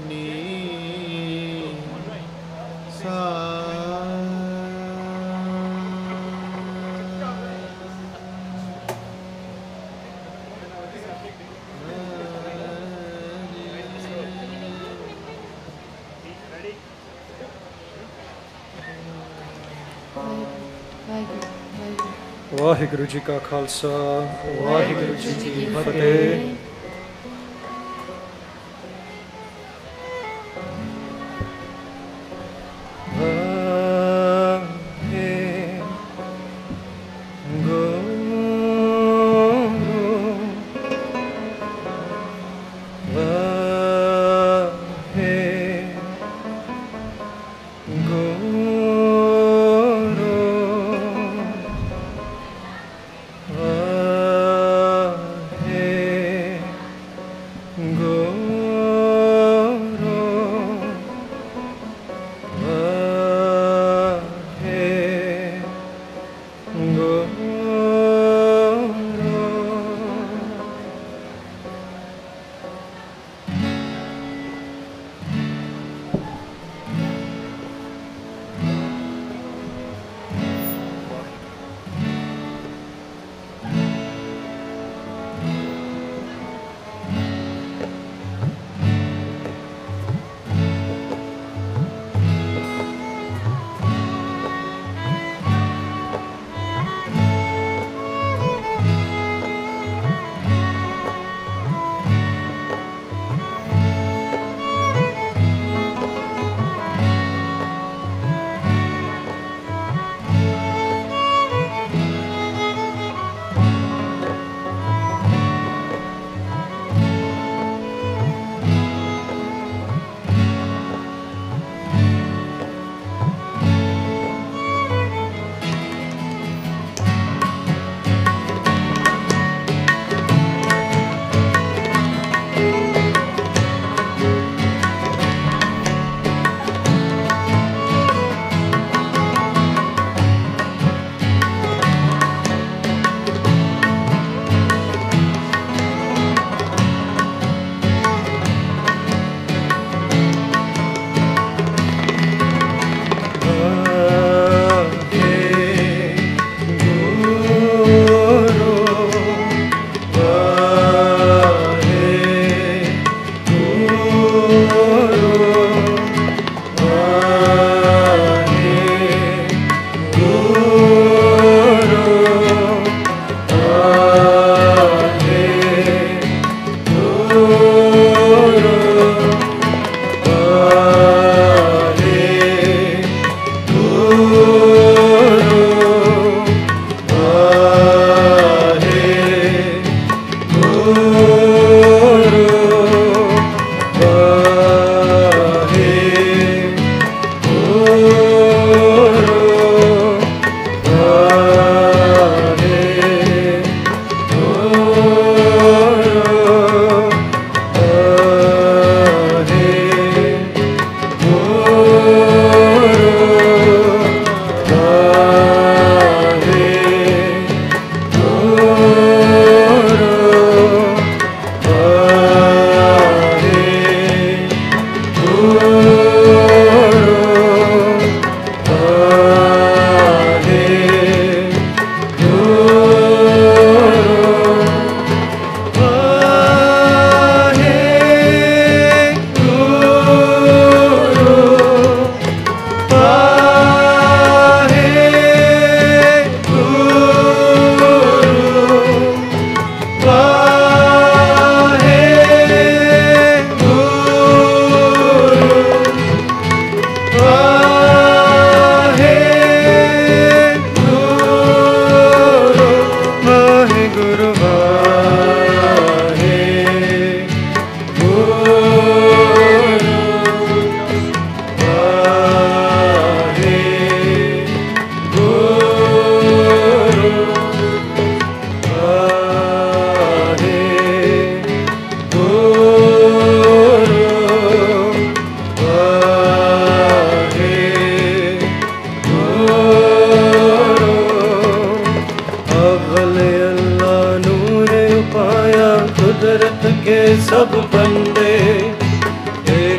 ni sa Waheguru ji ਕਾ ਖਾਲਸਾ ਵਾਹਿਗੁਰੂ ਜੀ ਕੀ ਫਤਿਹ।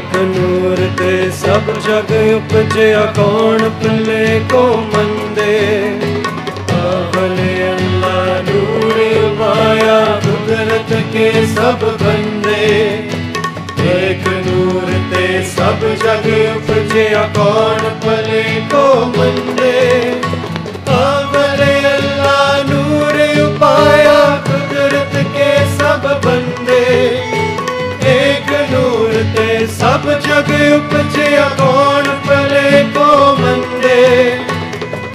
एक नूर ते सब जग उपजया कौन पले को मंदे अवले अल्लाह नूर उपाया कुदरत के सब बंदे एक नूर ते सब जग उपजया कौन पले को मंदे अवले अल्लाह नूर उपाया कुदरत के सब बंदे एक नूर ते सब जग उपजया कौन पले को मंदे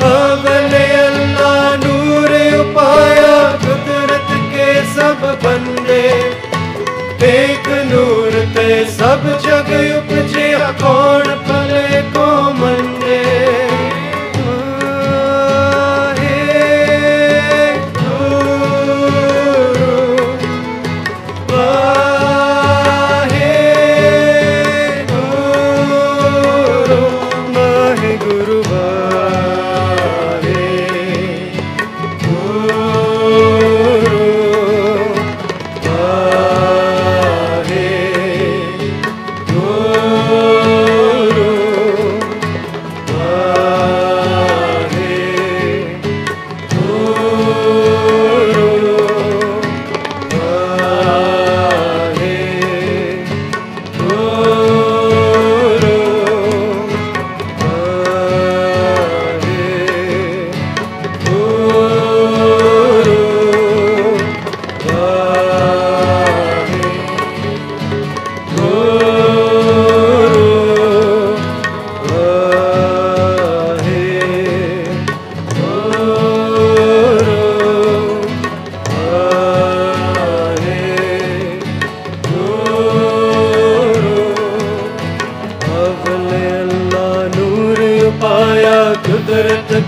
अवले अल्लाह नूर उपाया कुदरत के सब बंदे एक नूर ते सब जग उपजया कौन पले को मंदे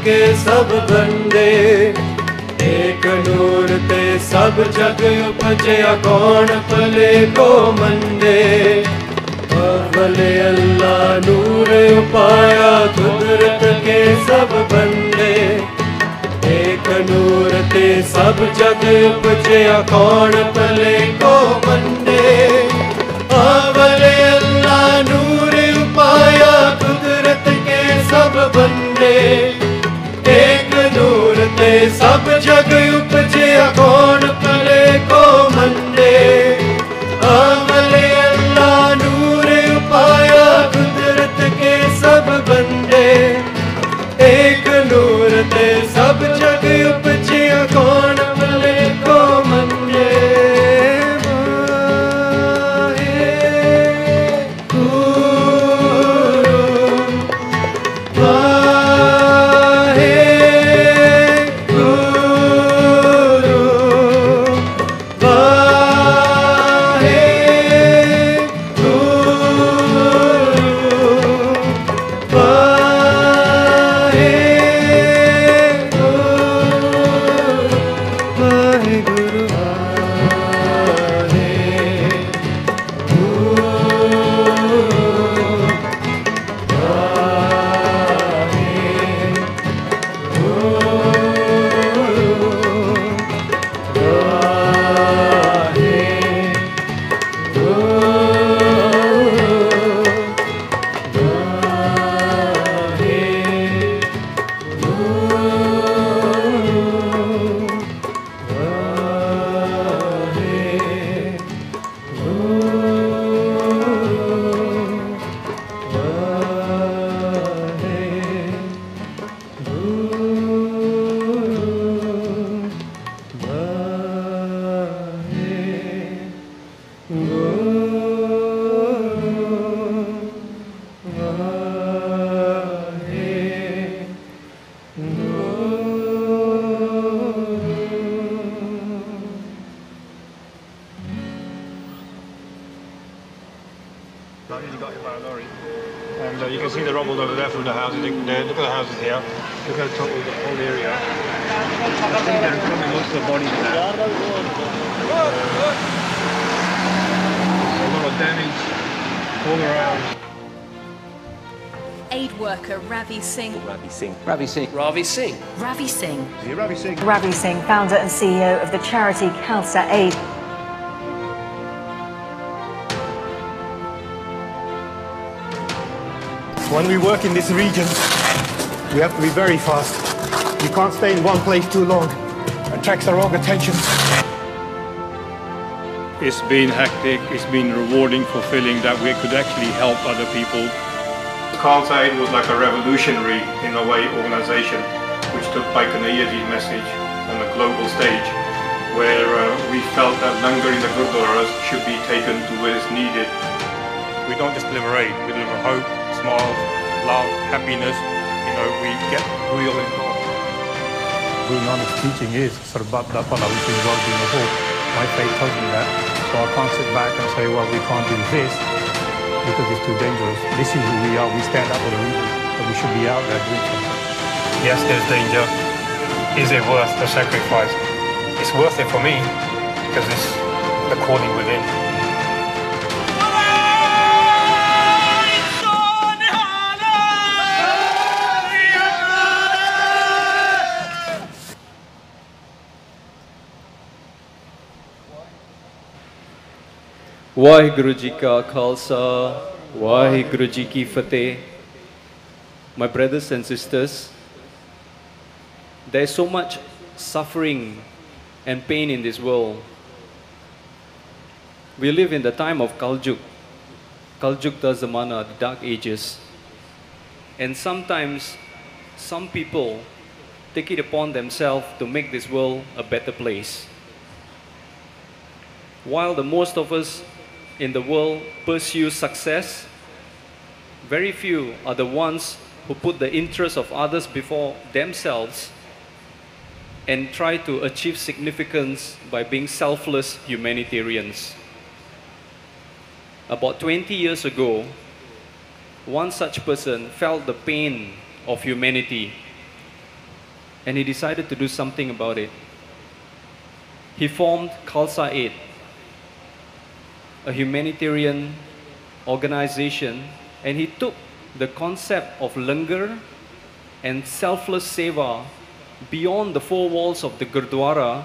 के सब बंदे एक नूर ते सब जग उपजया कौन पले को मंदे अवले अल्लाह नूर उपाया कुदरत के सब बंदे एक नूर ते सब जग उपजया कौन पले को मंदे अवले अल्लाह नूर उपाया कुदरत के सब बंदे एक नूर ते सब जग उपजया कौन पले को मंदे अवले अल्लाह नूर उपाया कुदरत के सब बंदे एक नूर ते सब जग उपजया कौन पले को मंदे You can see the rubble over there from the houses. Look at the houses here. Look at the top of the whole area. I think there's probably most of the bodies there. A lot of damage all around. Aid worker Ravi Singh. Ravi Singh. Ravi Singh. Ravi Singh. Ravi Singh. Ravi Singh. Ravi Singh, founder and CEO of the charity Khalsa Aid. When we work in this region, we have to be very fast. You can't stay in one place too long. Attracts the wrong attention. It's been hectic, it's been rewarding, fulfilling that we could actually help other people. Khalsa Aid was like a revolutionary, in a way, organization which took Paikanayaji's message on a global stage, where we felt that langar in the gurdwaras should be taken to where it's needed. We don't just deliver aid, we deliver hope, smiles, love, happiness. You know, we get real involved. Guru Nanak's teaching is sarbat da pala, which is well being of all. My faith tells me that, so I can't sit back and say, well, we can't do this because it's too dangerous. This is who we are. We stand up for a reason, but we should be out there doing something. Yes, there's danger. Is it worth the sacrifice? It's worth it for me because it's the calling within. Waheguru Ji Ka Khalsa, Waheguru Ji Ki Fateh. My brothers and sisters, there is so much suffering and pain in this world. We live in the time of Kaljuk. Kaljuk Zamana, the dark ages. And sometimes, some people take it upon themselves to make this world a better place. While the most of us in the world pursue success, very few are the ones who put the interests of others before themselves and try to achieve significance by being selfless humanitarians. About 20 years ago, one such person felt the pain of humanity and he decided to do something about it. He formed Khalsa Aid, a humanitarian organization, and he took the concept of langar and selfless seva beyond the four walls of the Gurdwara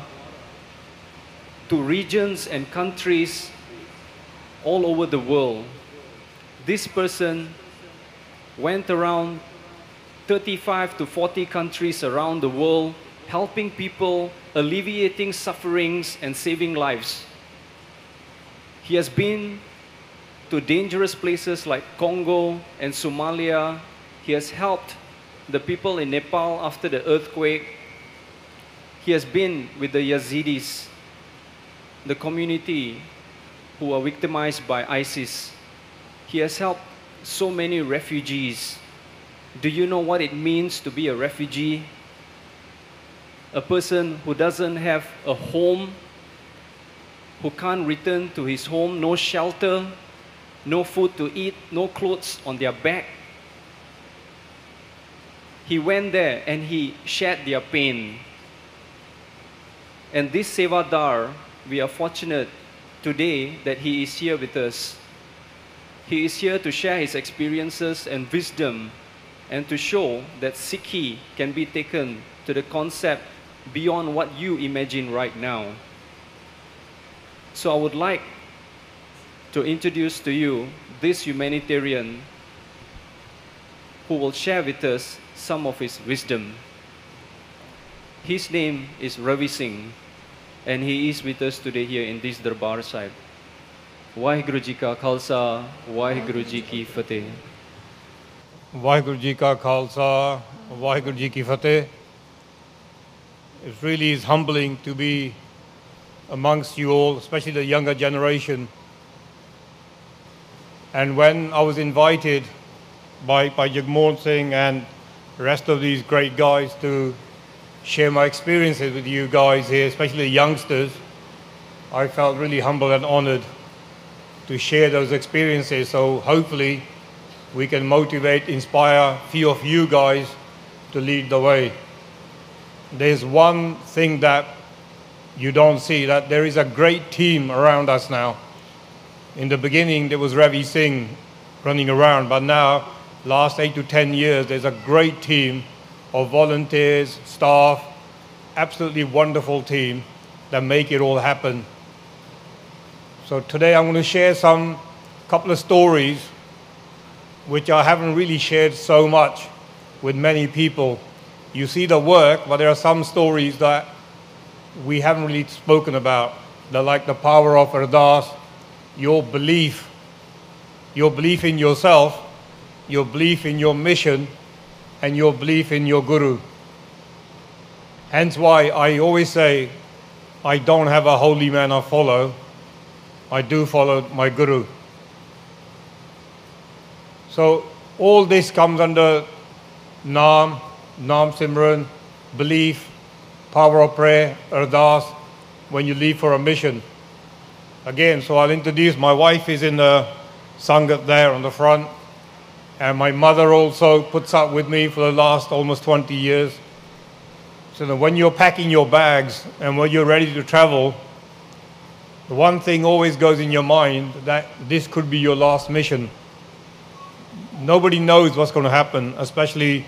to regions and countries all over the world. This person went around 35 to 40 countries around the world, helping people, alleviating sufferings and saving lives. He has been to dangerous places like Congo and Somalia. He has helped the people in Nepal after the earthquake. He has been with the Yazidis, the community who are victimized by ISIS. He has helped so many refugees. Do you know what it means to be a refugee? A person who doesn't have a home, who can't return to his home, no shelter, no food to eat, no clothes on their back. He went there and he shared their pain. And this Sevadar, we are fortunate today that he is here with us. He is here to share his experiences and wisdom and to show that Sikhi can be taken to the concept beyond what you imagine right now. So I would like to introduce to you this humanitarian who will share with us some of his wisdom. His name is Ravi Singh, and he is with us today here in this Darbar Sahib. Waheguru Ji Ka Khalsa, Waheguru Ji Ki Fateh. Waheguru Ji Ka Khalsa, Waheguru Ji Ki Fateh. It really is humbling to be amongst you all, especially the younger generation. And when I was invited by Jagmohan Singh and the rest of these great guys to share my experiences with you guys here, especially the youngsters, I felt really humbled and honored to share those experiences. So hopefully we can motivate, inspire a few of you guys to lead the way. There's one thing that you don't see, that there is a great team around us now. In the beginning, there was Ravi Singh running around, but now, last 8 to 10 years, there's a great team of volunteers, staff, absolutely wonderful team that make it all happen. So today I'm going to share couple of stories which I haven't really shared so much with many people. You see the work, but there are some stories that we haven't really spoken about. They're like the power of ardas, your belief in yourself, your belief in your mission, and your belief in your guru. Hence why I always say, I don't have a holy man I follow. I do follow my guru. So all this comes under Naam Simran, belief, power of prayer, ardas, when you leave for a mission. Again, so I'll introduce, my wife is in the Sangat there on the front, and my mother also puts up with me for the last almost 20 years. So that when you're packing your bags and when you're ready to travel, the one thing always goes in your mind that this could be your last mission. Nobody knows what's going to happen, especially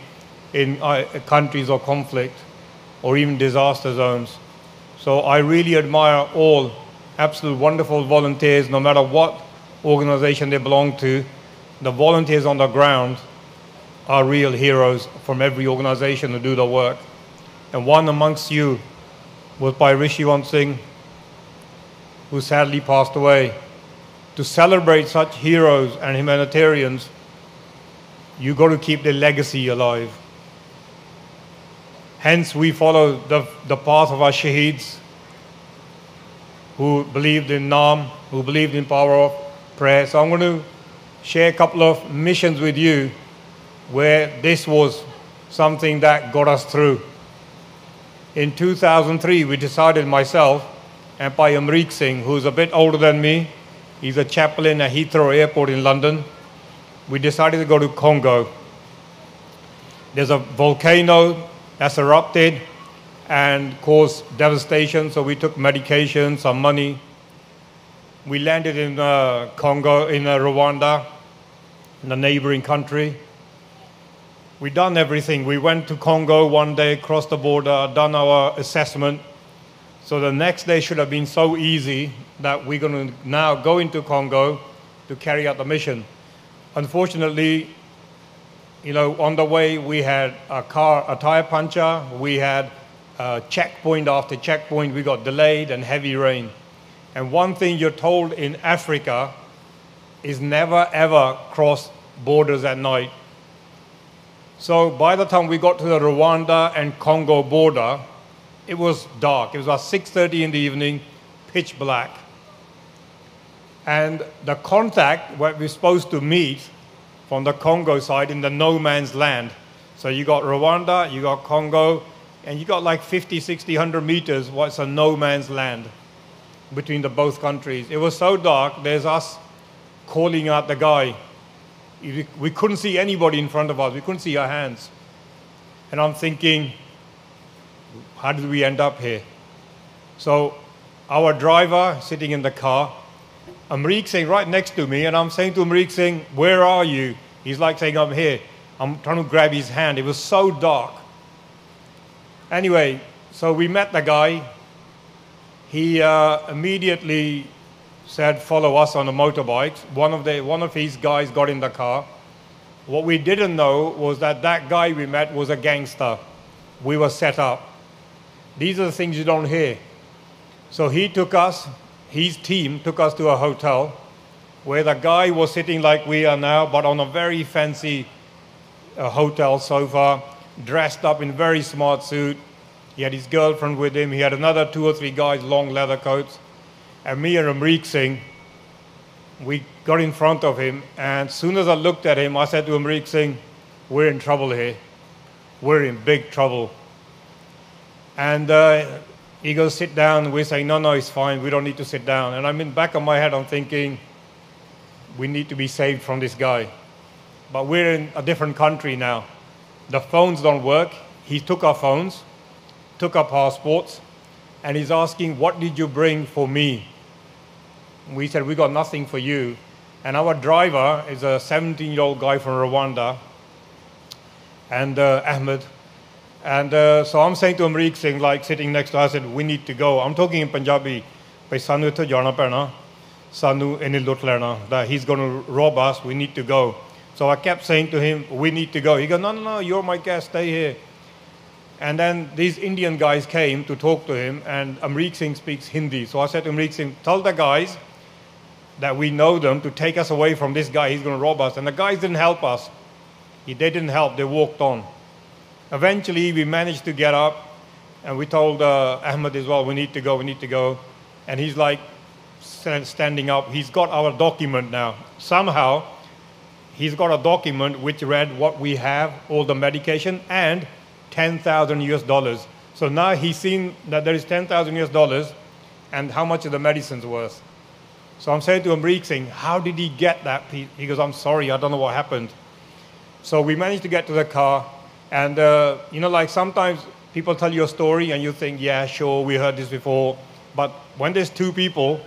in countries of conflict or even disaster zones. So I really admire all absolute wonderful volunteers, no matter what organization they belong to. The volunteers on the ground are real heroes from every organization who do the work. And one amongst you was by Singh, who sadly passed away. To celebrate such heroes and humanitarians, you've got to keep their legacy alive. Hence, we follow the path of our shaheeds, who believed in Naam, who believed in power of prayer. So I'm going to share a couple of missions with you where this was something that got us through. In 2003, we decided, myself and by Singh, who's a bit older than me, he's a chaplain at Heathrow Airport in London, we decided to go to Congo. There's a volcano that's erupted and caused devastation, so we took medication, some money. We landed in Congo, in Rwanda, in the neighboring country. We done everything. We went to Congo one day, crossed the border, done our assessment. So the next day should have been so easy that we're going to now go into Congo to carry out the mission. Unfortunately, on the way we had a tire puncture, we had checkpoint after checkpoint, we got delayed and heavy rain. And one thing you're told in Africa is never ever cross borders at night. So by the time we got to the Rwanda and Congo border, it was dark. It was about 6:30 in the evening, pitch black. And the contact where we're supposed to meet from the Congo side in the no man's land. So you got Rwanda, you got Congo, and you got like 50, 60, 100 meters, what's a no man's land between the both countries. It was so dark, there's us calling out the guy. We couldn't see anybody in front of us. We couldn't see our hands. And I'm thinking, how did we end up here? So our driver sitting in the car, Singh right next to me, and I'm saying to Singh, where are you? He's like saying, I'm here. I'm trying to grab his hand. It was so dark. Anyway, so we met the guy. He immediately said, follow us on a motorbike. One of his guys got in the car. What we didn't know was that guy we met was a gangster. We were set up. These are the things you don't hear. So he took us, his team took us to a hotel where the guy was sitting like we are now, but on a very fancy hotel sofa, dressed up in a very smart suit. He had his girlfriend with him. He had another 2 or 3 guys, long leather coats. And me and Singh, we got in front of him, and as soon as I looked at him, I said to Singh, we're in trouble here. We're in big trouble. And he goes, sit down. We're saying, no, it's fine. We don't need to sit down. And I'm in the back of my head, I'm thinking, we need to be saved from this guy. But we're in a different country now. The phones don't work. He took our phones, took our passports, and he's asking, what did you bring for me? We said, we got nothing for you. And our driver is a 17-year-old guy from Rwanda, and Ahmed. And so I'm saying to Singh, like sitting next to us, I said, we need to go. I'm talking in Punjabi. Sanu itho jana paina, sanu ene lut lena, that he's going to rob us, we need to go. So I kept saying to him, we need to go. He goes, no, no, no, you're my guest, stay here. And then these Indian guys came to talk to him, and Amrik Singh speaks Hindi. So I said to Amrik Singh, tell the guys that we know them to take us away from this guy, he's going to rob us. And the guys didn't help us. They didn't help, they walked on. Eventually, we managed to get up, and we told Ahmed as well, we need to go, we need to go. And he's like standing up. He's got our document now. Somehow, he's got a document which read what we have, all the medication, and 10,000 US dollars. So now he's seen that there is 10,000 US dollars and how much of the medicine's worth. So I'm saying to Amrik Singh, how did he get that? He goes, I'm sorry, I don't know what happened. So we managed to get to the car. And, you know, like sometimes people tell you a story and you think, yeah, sure, we heard this before. But when there's two people,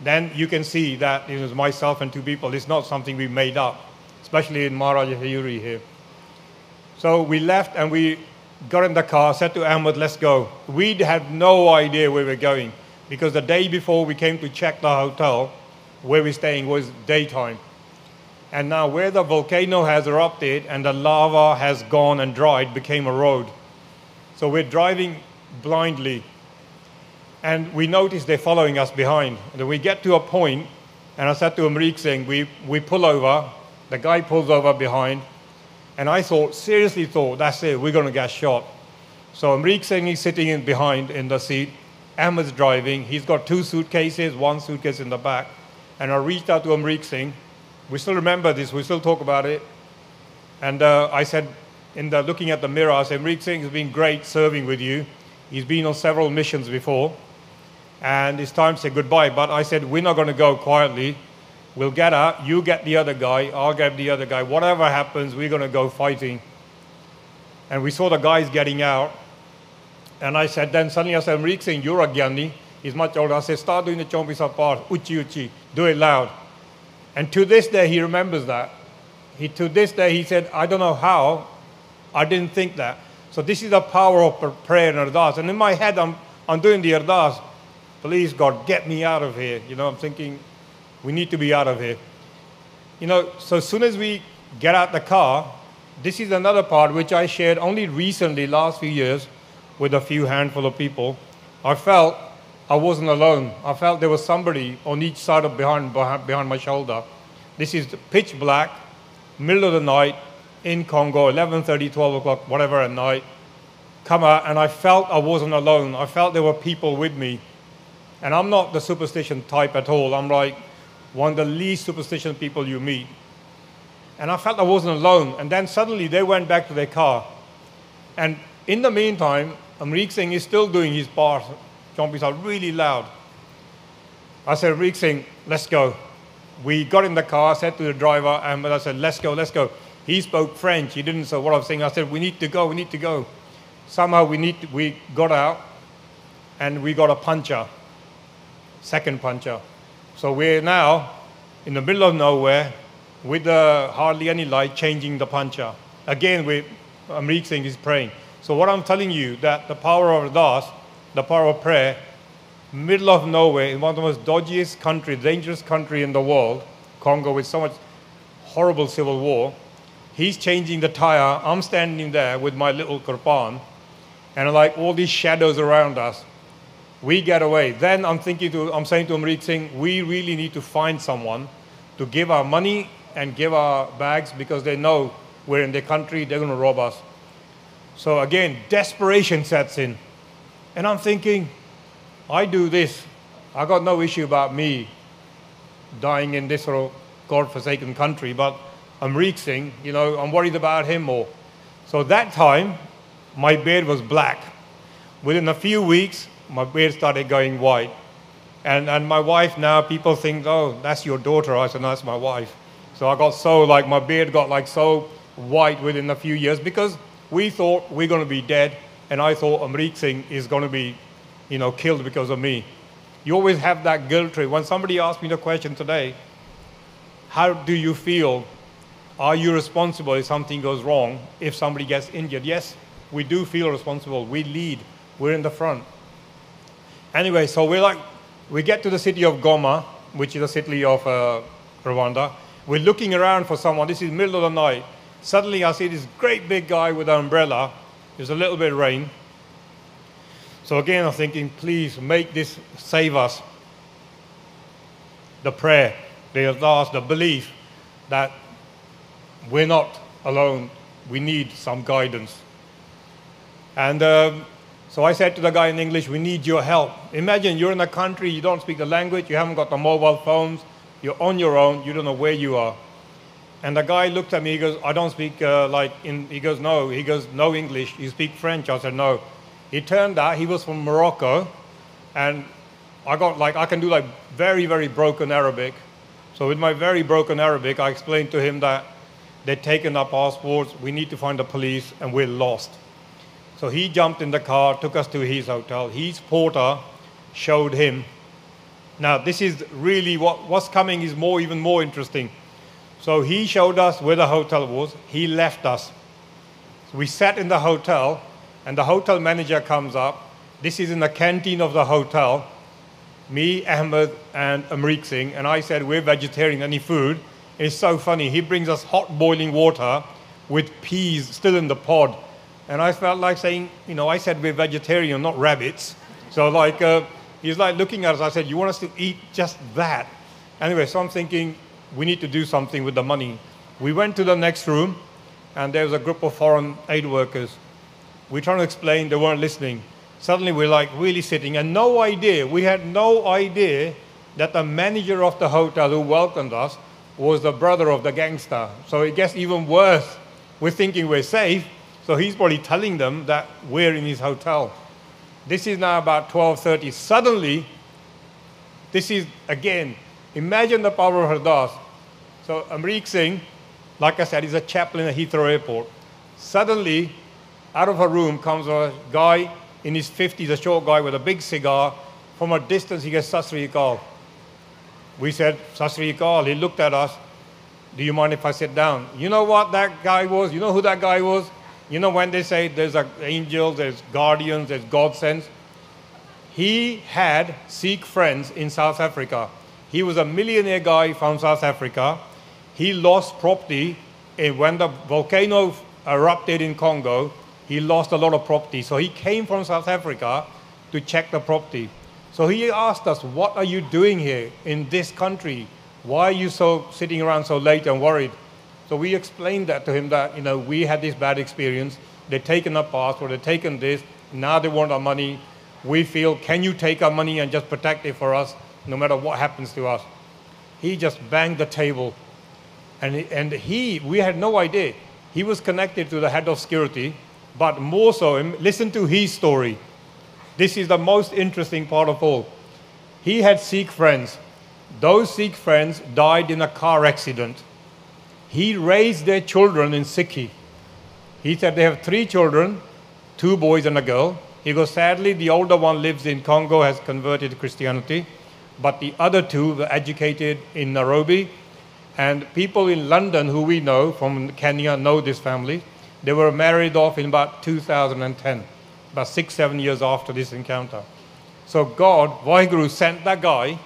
then you can see that it was myself and two people. It's not something we made up, especially in Maharaja Hayuri here. So we left and we got in the car, said to Ahmed, let's go. We had no idea where we were going because the day before we came to check the hotel where we're staying was daytime. And now where the volcano has erupted and the lava has gone and dried became a road. So we're driving blindly. And we notice they're following us behind. And then we get to a point, and I said to Amrik Singh, we pull over, the guy pulls over behind, and I thought, seriously thought, that's it, we're going to get shot. So Amrik Singh is sitting in behind in the seat, Ahmed's driving, he's got two suitcases, one suitcase in the back, and I reached out to Amrik Singh. We still remember this, we still talk about it. And I said, looking at the mirror, I said, Amrik Singh has been great serving with you. He's been on several missions before. And it's time to say goodbye. But I said, we're not going to go quietly. We'll get out. You get the other guy. I'll get the other guy. Whatever happens, we're going to go fighting. And we saw the guys getting out. And I said, then suddenly I said, Amrik Singh, you're a Gyani. He's much older. I said, start doing the Chompisa part. Uchi uchi. Do it loud. And to this day, he remembers that. To this day, he said, I don't know how. I didn't think that. So this is the power of prayer and ardas. And in my head, I'm doing the ardas. Please, God, get me out of here. You know, I'm thinking, we need to be out of here. You know, so as soon as we get out the car, this is another part which I shared only recently, last few years, with a few handful of people. I felt I wasn't alone. I felt there was somebody on each side of behind my shoulder. This is pitch black, middle of the night, in Congo, 11:30, 12 o'clock, whatever at night. Come out, and I felt I wasn't alone. I felt there were people with me. And I'm not the superstition type at all. I'm like one of the least superstition people you meet. And I felt I wasn't alone. And then suddenly they went back to their car. And in the meantime, Amrik Singh is still doing his part. Chompis are really loud. I said, Amrik Singh, let's go. We got in the car, I said to the driver, and I said, let's go, let's go. He spoke French. He didn't say what I was saying. I said, we need to go, we need to go. Somehow we got out, and we got a puncher. Second puncher. So we're now in the middle of nowhere with hardly any light changing the puncher. Again, Amrik Singh is praying. So what I'm telling you, that the power of ardas, the power of prayer, middle of nowhere, in one of the most dodgiest country, dangerous country in the world, Congo, with so much horrible civil war, he's changing the tire. I'm standing there with my little kurpan, and like all these shadows around us. We get away. Then I'm saying to Amrik Singh, we really need to find someone to give our money and give our bags because they know we're in their country, they're going to rob us. So again, desperation sets in. And I'm thinking, I do this. I got no issue about me dying in this sort of God-forsaken country, but Amrik Singh, you know, I'm worried about him more. So that time, my beard was black. Within a few weeks, my beard started going white. And my wife now, people think, oh, that's your daughter. I said, no, that's my wife. So I got so, like, my beard got like so white within a few years because we thought we're going to be dead. And I thought Amrik Singh is going to be, you know, killed because of me. You always have that guilt trip. When somebody asked me the question today, how do you feel? Are you responsible if something goes wrong, if somebody gets injured? Yes, we do feel responsible. We lead. We're in the front. Anyway, so we get to the city of Goma, which is the city of Rwanda. We're looking around for someone. This is middle of the night. Suddenly I see this great big guy with an umbrella. There's a little bit of rain. So again, I'm thinking, please make this, save us. The prayer, the ardas, the belief that we're not alone. We need some guidance. And so I said to the guy in English, we need your help. Imagine you're in a country, you don't speak the language, you haven't got the mobile phones, you're on your own, you don't know where you are. And the guy looked at me, he goes, I don't speak he goes, no English, you speak French? I said, no. It turned out he was from Morocco, and I can do very, very broken Arabic. So with my very broken Arabic, I explained to him that they'd taken our passports, we need to find the police, and we're lost. So he jumped in the car, took us to his hotel. His porter showed him. Now this is really what's coming is even more interesting. So he showed us where the hotel was. He left us. So we sat in the hotel, and the hotel manager comes up. This is in the canteen of the hotel. Me, Ahmed, and Amrik Singh, and I said, we're vegetarian, any food? And it's so funny. He brings us hot boiling water with peas still in the pod. And I felt like saying, I said we're vegetarian, not rabbits. So he's looking at us. I said, you want us to eat just that? Anyway, so I'm thinking, we need to do something with the money. We went to the next room, and there was a group of foreign aid workers. We're trying to explain, they weren't listening. Suddenly we're really sitting, and we had no idea that the manager of the hotel who welcomed us was the brother of the gangster. So it gets even worse. We're thinking we're safe, so he's probably telling them that we're in his hotel. This is now about 12:30. Suddenly, this is, again, imagine the power of Ardas. So Amrik Singh, like I said, is a chaplain at Heathrow Airport. Suddenly, out of a room comes a guy in his 50s, a short guy with a big cigar. From a distance, he goes, Sat Sri Akal. We said, Sat Sri Akal. He looked at us. Do you mind if I sit down? You know what that guy was? You know who that guy was? You know when they say there's angels, there's guardians, there's God sends? He had Sikh friends in South Africa. He was a millionaire guy from South Africa. He lost property when the volcano erupted in Congo. He lost a lot of property. So he came from South Africa to check the property. So he asked us, what are you doing here in this country? Why are you sitting around so late and worried? So we explained that to him that, we had this bad experience. They'd taken our passport, they'd taken this. Now they want our money. We feel, can you take our money and just protect it for us no matter what happens to us? He just banged the table. And we had no idea. He was connected to the head of security. But more so, listen to his story. This is the most interesting part of all. He had Sikh friends. Those Sikh friends died in a car accident. He raised their children in Sikhi. He said they have 3 children, 2 boys and a girl. He goes, sadly, the older one lives in Congo, has converted to Christianity. But the other 2 were educated in Nairobi. And people in London who we know from Kenya know this family. They were married off in about 2010, about 6-7 years after this encounter. So God, Vaheguru, sent that guy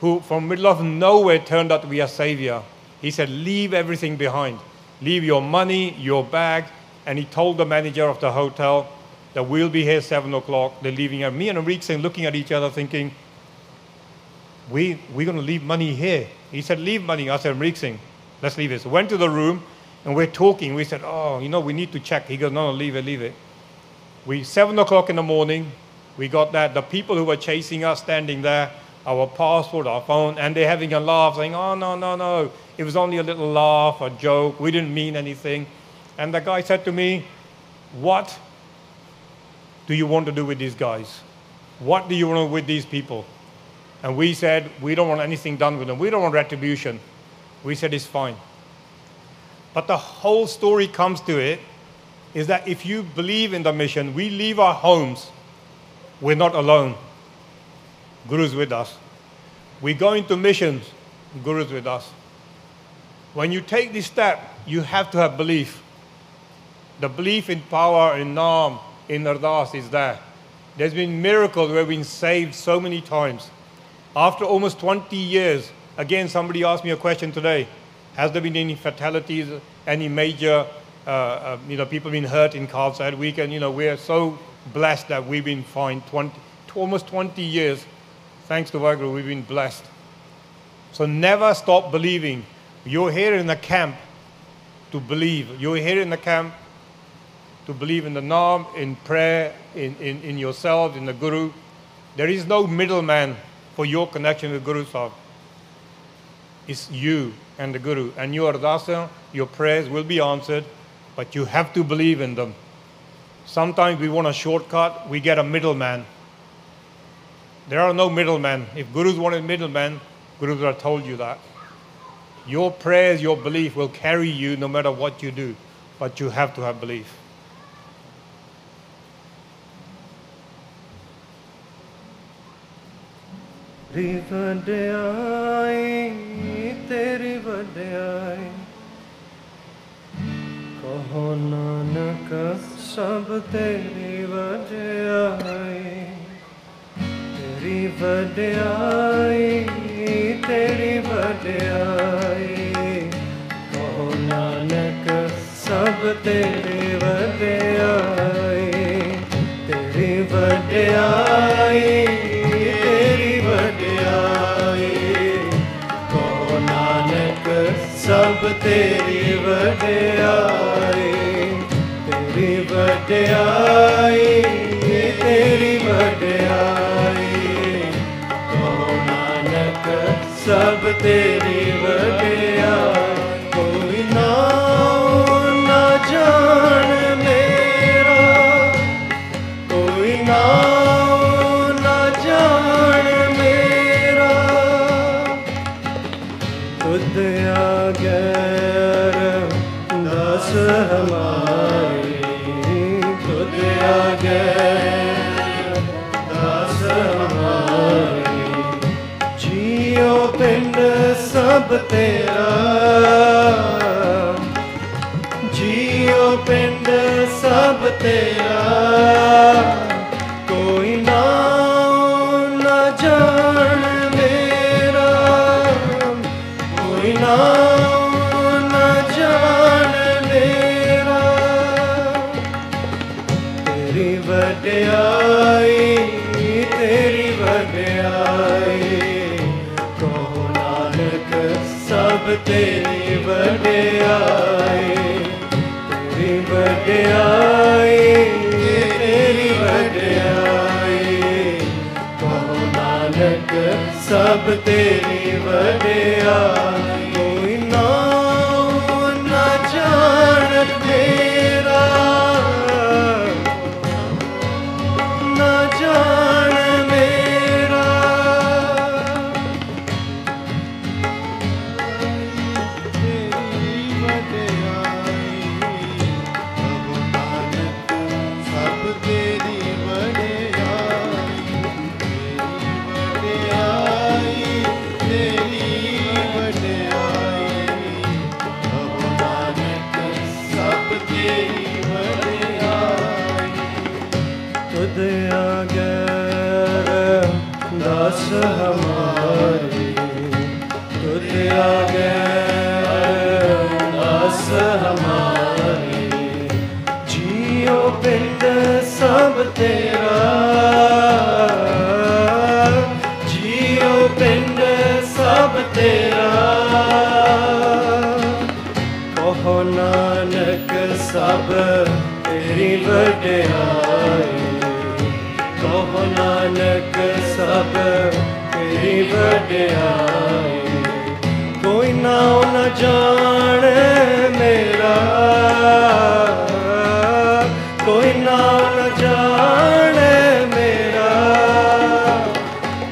who from middle of nowhere turned out to be a savior. He said, leave everything behind. Leave your money, your bag. And he told the manager of the hotel that we'll be here 7 o'clock. They're leaving here. Me and Amrik Singh looking at each other thinking, we're going to leave money here. He said, leave money. I said, Amrik Singh, let's leave it. So went to the room. And we're talking. We said, we need to check. He goes, no, leave it. 7 o'clock in the morning, we got that. The people who were chasing us standing there, our passport, our phone, and they're having a laugh, saying, oh, no. It was only a little laugh, a joke. We didn't mean anything. And the guy said to me, what do you want to do with these guys? What do you want to do with these people? And we said, we don't want anything done with them. We don't want retribution. We said, it's fine. But the whole story comes to it is that if you believe in the mission, we leave our homes. We're not alone. Guru's with us. We go into missions. Guru's with us. When you take this step, you have to have belief. The belief in power, in Naam, in Ardas is there. There's been miracles where we've been saved so many times. After almost 20 years, Again, somebody asked me a question today. Has there been any fatalities, any major, people been hurt in Carlside Week? And, we're so blessed that we've been fine almost 20 years. Thanks to Vaheguru, we've been blessed. So never stop believing. You're here in the camp to believe. You're here in the camp to believe in the Naam, in prayer, in yourselves, in the Guru. There is no middleman for your connection with Guru Sahib. It's you and the Guru. And your ardasa, your prayers will be answered, but you have to believe in them. Sometimes we want a shortcut, we get a middleman. There are no middlemen. If Gurus wanted middlemen, Gurus would have told you that. Your prayers, your belief will carry you no matter what you do, but you have to have belief. तेरी वड्याई तेरी वड्याई कहो नानक सब तेरी वड्याई तेरी वड्याई तेरी वड्याई कहो नानक सब तेरी वड्याई तेरी वड्याई सब तेरी वड्याई तेरी वड्याई तेरी वड्याई कहो नानक सब तेरी वड्याई कोई नाम ना जान मेरा कोई नाम ना जान मेरा खुद दास हमारी खुद दास हमारी जियो पिंड सब तेरा जियो पिंड सब तेरा कोई नाम न जान मेरा कोई नाम न जान मेरा तेरी वड्याई तेरी वड्याई कहो नानक सब तेरी वड्याई तेरी वड्याई तेरी वड्याई कहो नानक सब तेरी वड्याई कोई नाम न जान मेरा न जान मेरा तेरी वड्याई कहो नानक सब तेरी वड्याई तेरी वड्याई कहो नानक सब तेरी वड्याई तुद आगैर दास हमारी तुद आगैर दास हमारी जियो पिंड सब तेरा जियो पिंड सब तेरा कहो नानक सब तेरी वड्याई कहो नानक सब तेरी वड्याई कोई नाम न जान मेरा कोई नाम न जान मेरा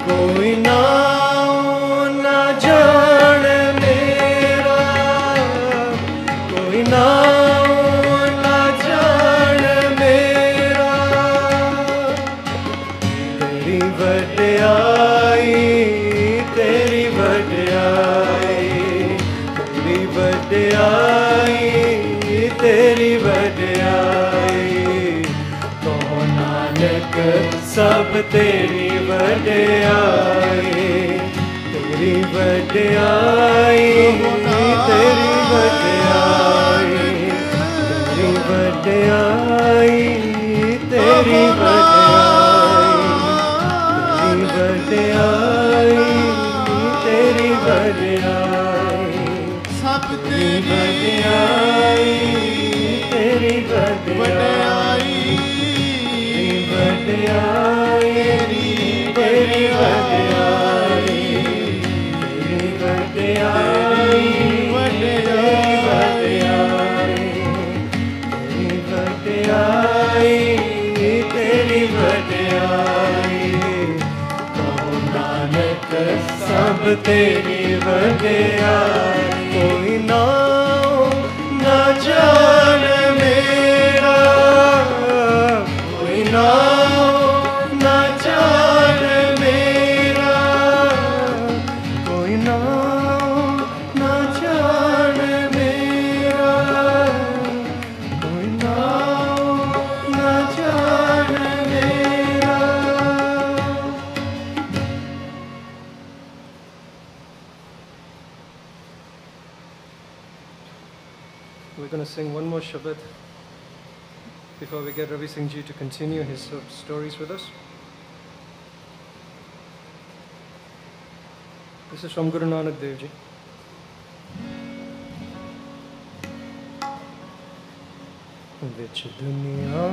कोई नाम न जान मेरा कोई नाम न जान मेरा तेरी वड्याई तेरी वड्याई तेरी वड्याई तेरी वड्याई कहो नानक सब तेरी वड्याई तेरी वड्याई तेरी वड्याई तेरी वड्याई तेरी वड्याई तेरी वड्याई सब तेरी वड्याई तेरी वड्याई वड्याई तेरी वड्याई तेरी वड्याई वड्याई तेरी वड्याई कहो नानक सब तेरी वड्याई कोई ना जान मेरा कोई ना जान मेरा कोई ना जान मेरा कोई ना जान मेरा। We're going to sing one more Shabad before we get Ravi Singh Ji to continue his stories with us. This is from Guru Nanak Dev Ji. Vich duniya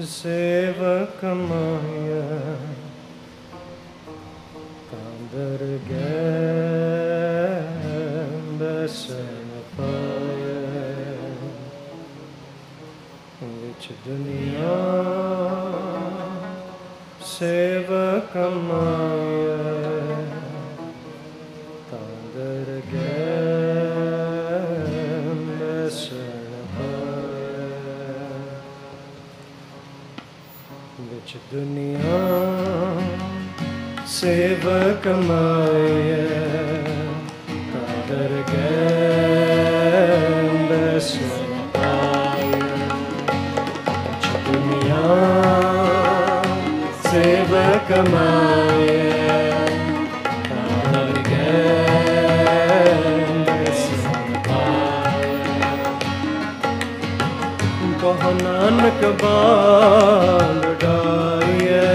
sevak maya kandar gyan basan paya vich duniya sevak maya kandar gyan basan vich duniya sevak maya kader gyan basan paya vich duniya sevak maya kader gyan basan paya kaho nanak baal डाइए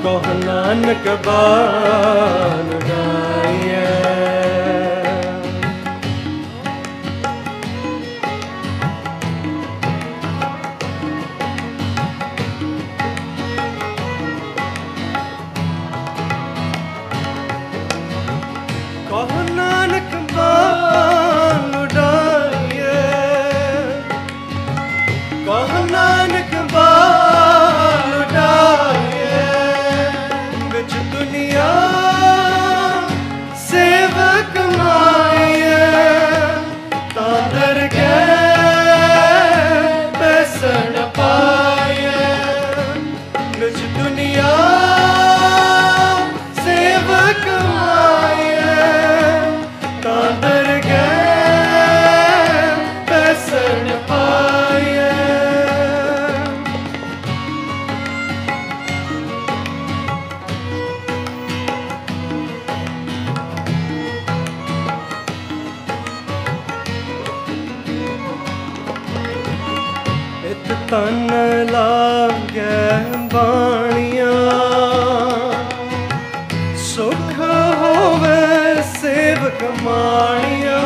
कहो नानक बाल डाइए कहो नानक बाल डाइए कहो नानक बाल डाइए बिच दुनिया सेवक माए तादर के पैसन पाए बिच दुनिया सेवक माए तादर के पैसन पाए इत तन लागे बाणियां सुख होवे सेवक माणियां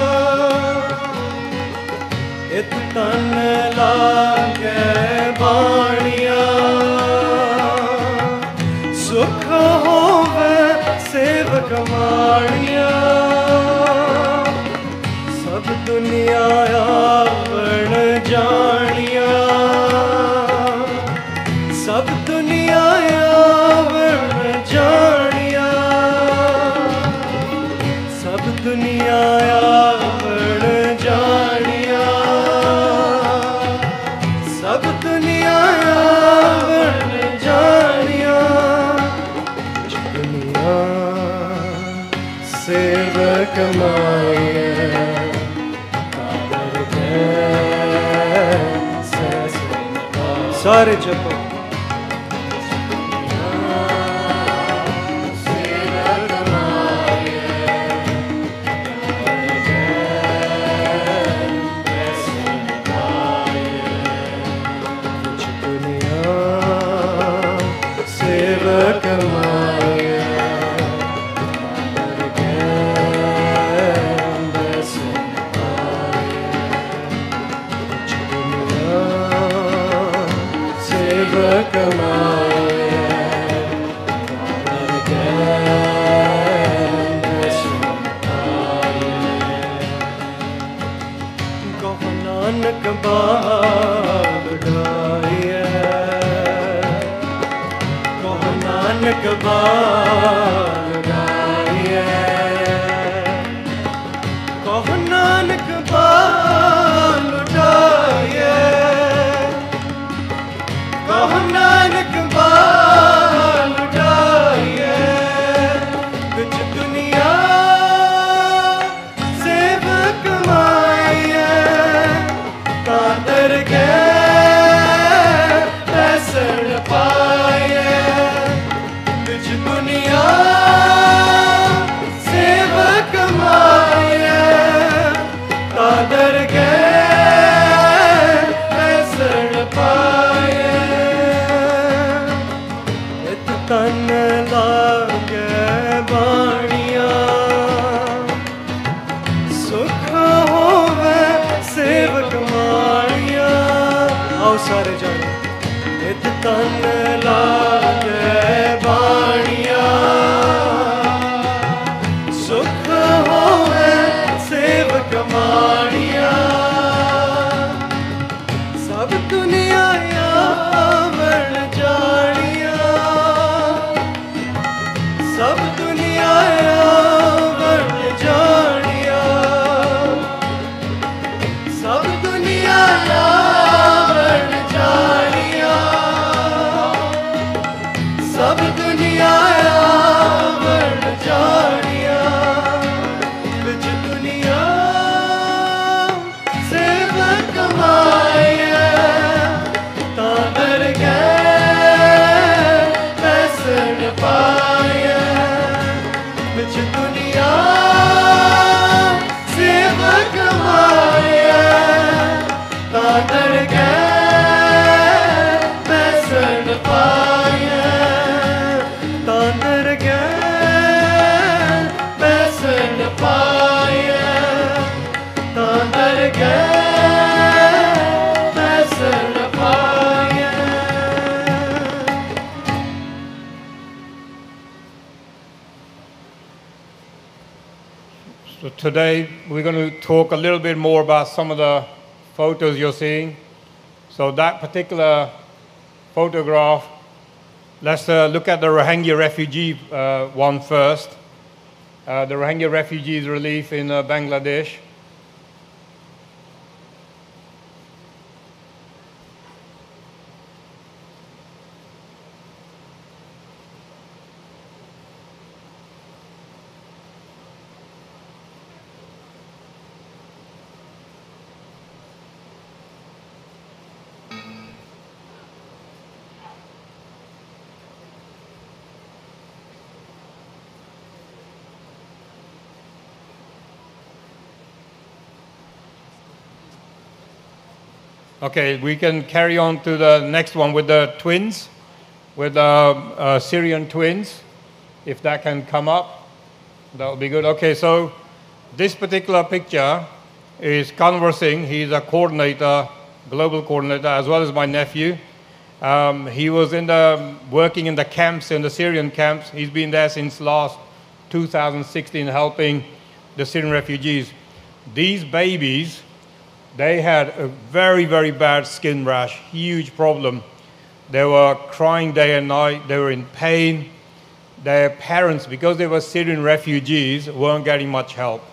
इत तन लागे बाणियां सुख होवे सेवक माणियां सब दुनिया आवण जानिया सब दुनिया आवण जानिया सब दुनिया आवण जानिया सब दुनिया आवण जानिया दुनिया सेवक माए सारे जपो बाल उठाइए कहो नानक बाल उठाइए कहो नानक बाल उठाइए कहो नानक बाल उठाइए कुछ दुनिया सेवक माइए कादर के पैसड़ पाए कुछ दुनिया सेवक माइए कादर के पैसड़ पाए इत तन लागे बाणिया सुख होवे सेवक माणिया आओ सारे जाने इत तन लागे बाणिया सुख होवे सेवक माणिया सब दुनिया यावण जानिया सब दुनिया यावण जानिया सब दुनिया यावण जानिया सब दुनिया यावण जानिया कुछ दुनिया सेवक माया तादर गए पैसड़ पाए कुछ दुनिया सेवक माया तादर गए पैसड़ पाए तादर गए पैसड़ पाए तादर गए पैसड़ पाए So today we're going to talk a little bit more about some of the photos you're seeing. So that particular photograph, let's look at the Rohingya refugee one first. The Rohingya refugees relief in Bangladesh. Okay, we can carry on to the next one with the twins, with the Syrian twins. If that can come up, that would be good. Okay, so this particular picture is Kanwar Singh. He's a coordinator, global coordinator, as well as my nephew. He was working in the camps, in the Syrian camps. He's been there since last 2016, helping the Syrian refugees. These babies, they had a very, very bad skin rash, huge problem. They were crying day and night. They were in pain. Their parents, because they were Syrian refugees, weren't getting much help.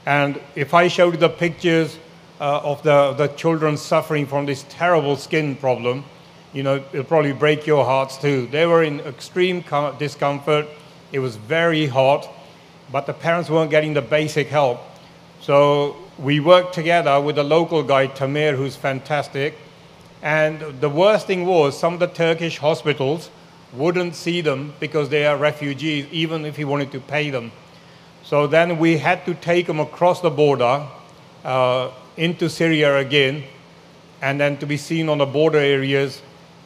And if I showed you the pictures of the children suffering from this terrible skin problem, you know, it'll probably break your hearts too. They were in extreme discomfort. It was very hot, but the parents weren't getting the basic help. So we worked together with a local guy, Tamir, who's fantastic. And the worst thing was some of the Turkish hospitals wouldn't see them because they are refugees, even if he wanted to pay them. So then we had to take them across the border into Syria again, and then to be seen on the border areas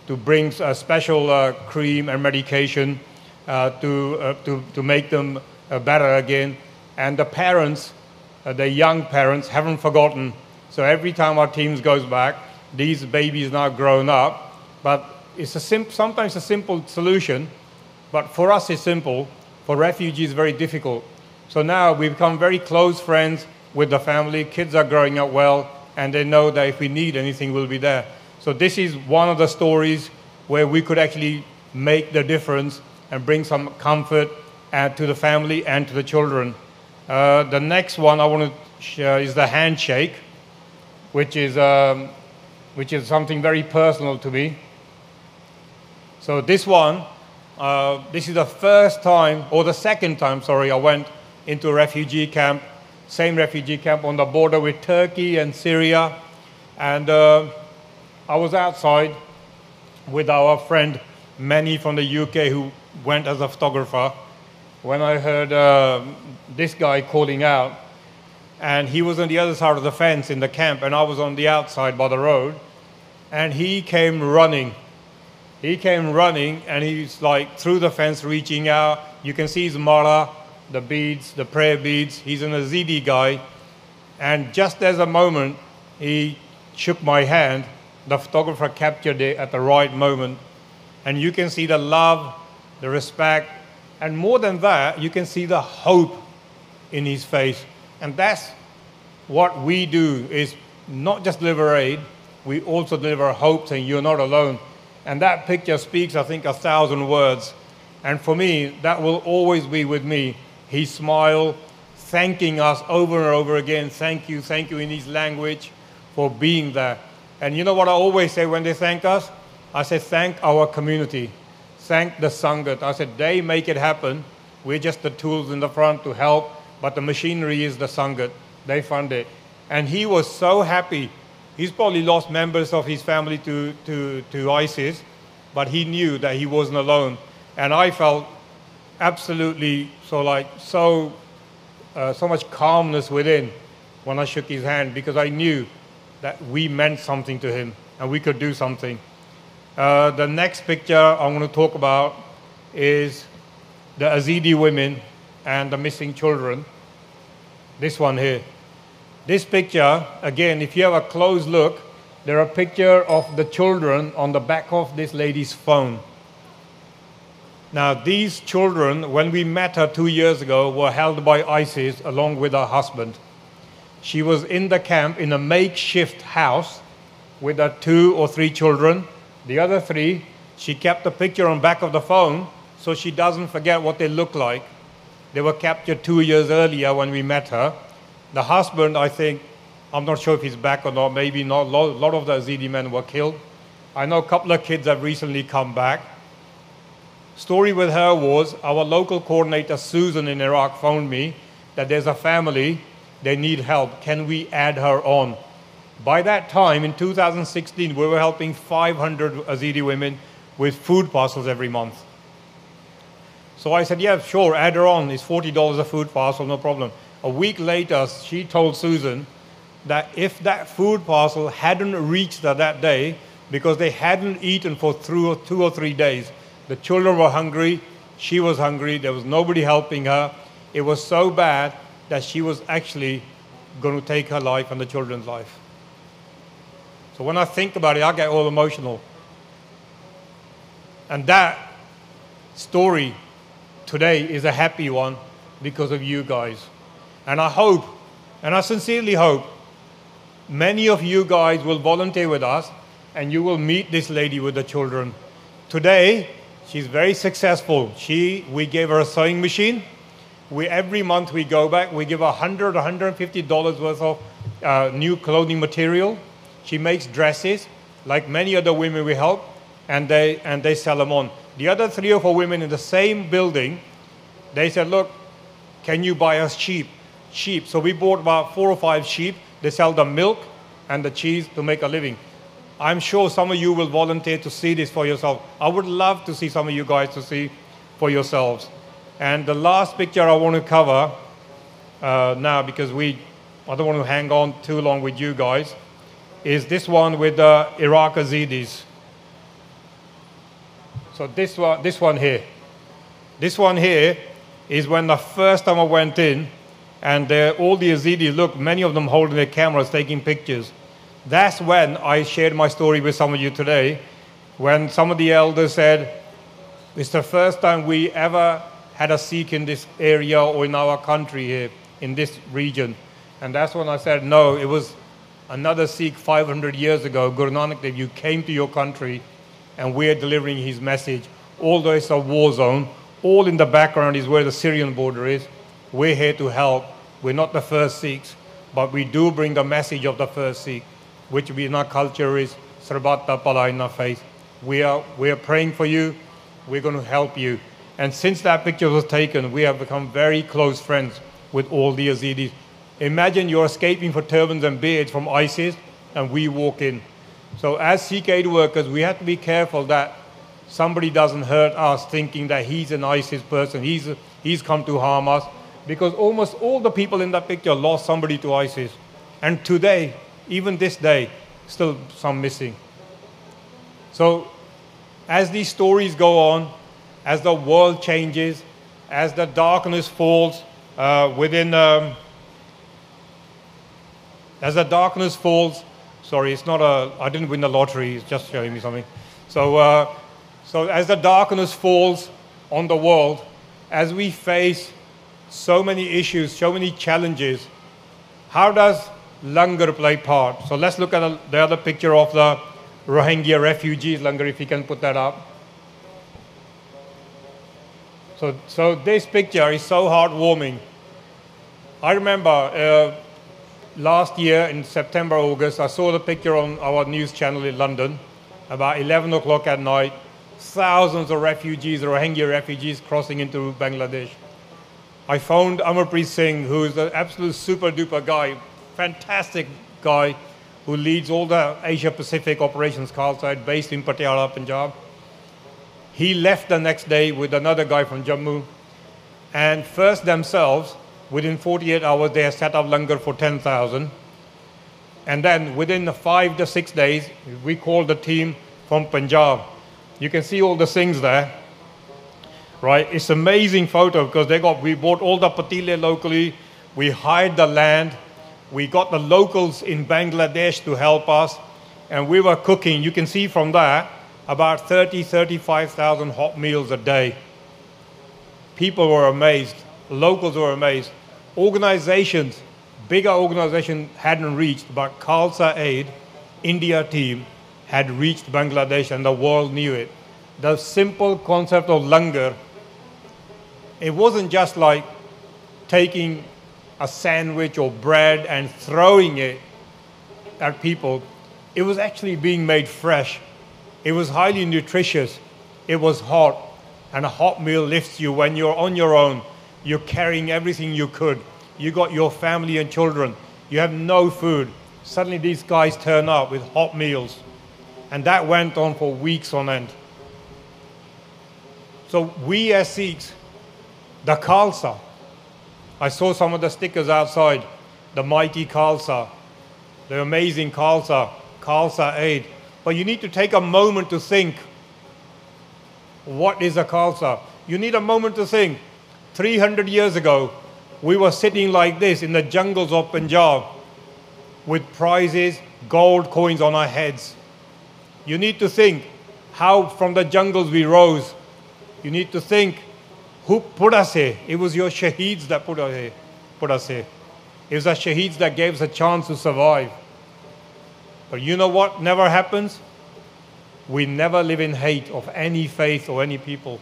to bring a special cream and medication to make them better again. And the parents, the young parents, haven't forgotten. So every time our teams goes back, these babies now grown up, but it's sometimes a simple solution, but for us it's simple. For refugees, very difficult. So now we've become very close friends with the family. Kids are growing up well, and they know that if we need anything, we'll be there. So this is one of the stories where we could actually make the difference and bring some comfort to the family and to the children. The next one I want to share is the handshake, which is something very personal to me. So this one, this is the first time, or the second time, sorry, I went into a refugee camp, same refugee camp on the border with Turkey and Syria. And I was outside with our friend Manny from the UK, who went as a photographer, when I heard this guy calling out. And he was on the other side of the fence in the camp, and I was on the outside by the road. And he came running. He came running, and he's like through the fence reaching out. You can see his mala, the beads, the prayer beads. He's an Yazidi guy. And just as a moment, he shook my hand. The photographer captured it at the right moment. And you can see the love, the respect, and more than that, you can see the hope in his face. And that's what we do, is not just deliver aid, we also deliver hope, saying you're not alone. And that picture speaks, I think, 1,000 words. And for me, that will always be with me. He smiled, thanking us over and over again. Thank you in his language for being there. And you know what I always say when they thank us? I say, thank our community. Thank the Sangat. I said, they make it happen. We're just the tools in the front to help, but the machinery is the Sangat. They fund it. And he was so happy. He's probably lost members of his family to ISIS, but he knew that he wasn't alone. And I felt absolutely so much calmness within when I shook his hand, because I knew that we meant something to him and we could do something. The next picture I want to talk about is the Yazidi women and the missing children. This one here. This picture, again, if you have a close look, there are a picture of the children on the back of this lady's phone. Now, these children, when we met her 2 years ago, were held by ISIS along with her husband. She was in the camp in a makeshift house with her 2 or 3 children. The other 3, she kept the picture on the back of the phone so she doesn't forget what they look like. They were captured 2 years earlier when we met her. The husband, I think, I'm not sure if he's back or not, maybe not. A lot of the Yazidi men were killed. I know a couple of kids have recently come back. Story with her was, our local coordinator, Susan in Iraq, phoned me that there's a family, they need help. Can we add her on? By that time, in 2016, we were helping 500 Yazidi women with food parcels every month. So I said, yeah, sure, add her on. It's $40 a food parcel, no problem. A week later, she told Susan that if that food parcel hadn't reached her that day, because they hadn't eaten for 2 or 3 days, the children were hungry, she was hungry, there was nobody helping her. It was so bad that she was actually going to take her life and the children's life. So when I think about it, I get all emotional. And that story today is a happy one because of you guys. And I hope, and I sincerely hope, many of you guys will volunteer with us and you will meet this lady with the children. Today, she's very successful. We gave her a sewing machine. Every month we go back, we give her $100, $150 worth of new clothing material. She makes dresses, like many other women we help, and they sell them on. The other 3 or 4 women in the same building, they said, look, can you buy us sheep? So we bought about 4 or 5 sheep. They sell the milk and the cheese to make a living. I'm sure some of you will volunteer to see this for yourself. I would love to see some of you guys to see for yourselves. And the last picture I want to cover now, because I don't want to hang on too long with you guys, is this one with the Iraq Yazidis. So this one here. This one here is when the first time I went in, and all the Yazidis, look, many of them holding their cameras, taking pictures. That's when I shared my story with some of you today, when some of the elders said, it's the first time we ever had a Sikh in this area or in our country here, in this region. And that's when I said, no, it was another Sikh 500 years ago, Guru Nanak Dev, you came to your country and we're delivering his message. Although it's a war zone, all in the background is where the Syrian border is. We're here to help. We're not the first Sikhs, but we do bring the message of the first Sikh, which in our culture is Sarbata Pala in our faith. We are praying for you. We're going to help you. And since that picture was taken, we have become very close friends with all the Yazidis. Imagine you're escaping for turbans and beards from ISIS, and we walk in. So as Sikh aid workers, we have to be careful that somebody doesn't hurt us thinking that he's an ISIS person, he's come to harm us, because almost all the people in that picture lost somebody to ISIS. And today, even this day, still some missing. So as these stories go on, as the world changes, as the darkness falls as the darkness falls, sorry, it's not I didn't win the lottery, it's just showing me something. So as the darkness falls on the world, as we face so many issues, so many challenges, how does Langar play part? So let's look at the other picture of the Rohingya refugees, Langar, if you can put that up. So this picture is so heartwarming. I remember last year in September, August, I saw the picture on our news channel in London, about 11 o'clock at night, thousands of refugees, Rohingya refugees crossing into Bangladesh. I phoned Amarpreet Singh, who is an absolute super duper guy, fantastic guy, who leads all the Asia Pacific operations Khalsa, based in Patiala, Punjab. He left the next day with another guy from Jammu, and first themselves, within 48 hours, they have set up Langar for 10,000. And then within 5 to 6 days, we called the team from Punjab. You can see all the Singhs there, right? It's an amazing photo because we bought all the patile locally, we hired the land, we got the locals in Bangladesh to help us, and we were cooking. You can see from that, about 35,000 hot meals a day. People were amazed. Locals were amazed. Organizations, bigger organizations hadn't reached, but Khalsa Aid, India team, had reached Bangladesh and the world knew it. The simple concept of Langar, it wasn't just like taking a sandwich or bread and throwing it at people. It was actually being made fresh. It was highly nutritious. It was hot. And a hot meal lifts you when you're on your own. You're carrying everything you could. You got your family and children. You have no food. Suddenly these guys turn up with hot meals. And that went on for weeks on end. So we as Sikhs, the Khalsa, I saw some of the stickers outside, the mighty Khalsa, the amazing Khalsa, Khalsa Aid. But you need to take a moment to think, what is a Khalsa? You need a moment to think. 300 years ago, we were sitting like this in the jungles of Punjab with prizes, gold coins on our heads. You need to think how from the jungles we rose. You need to think who put us here. It was your shaheeds that put us here. It was the shaheeds that gave us a chance to survive. But you know what never happens? We never live in hate of any faith or any people.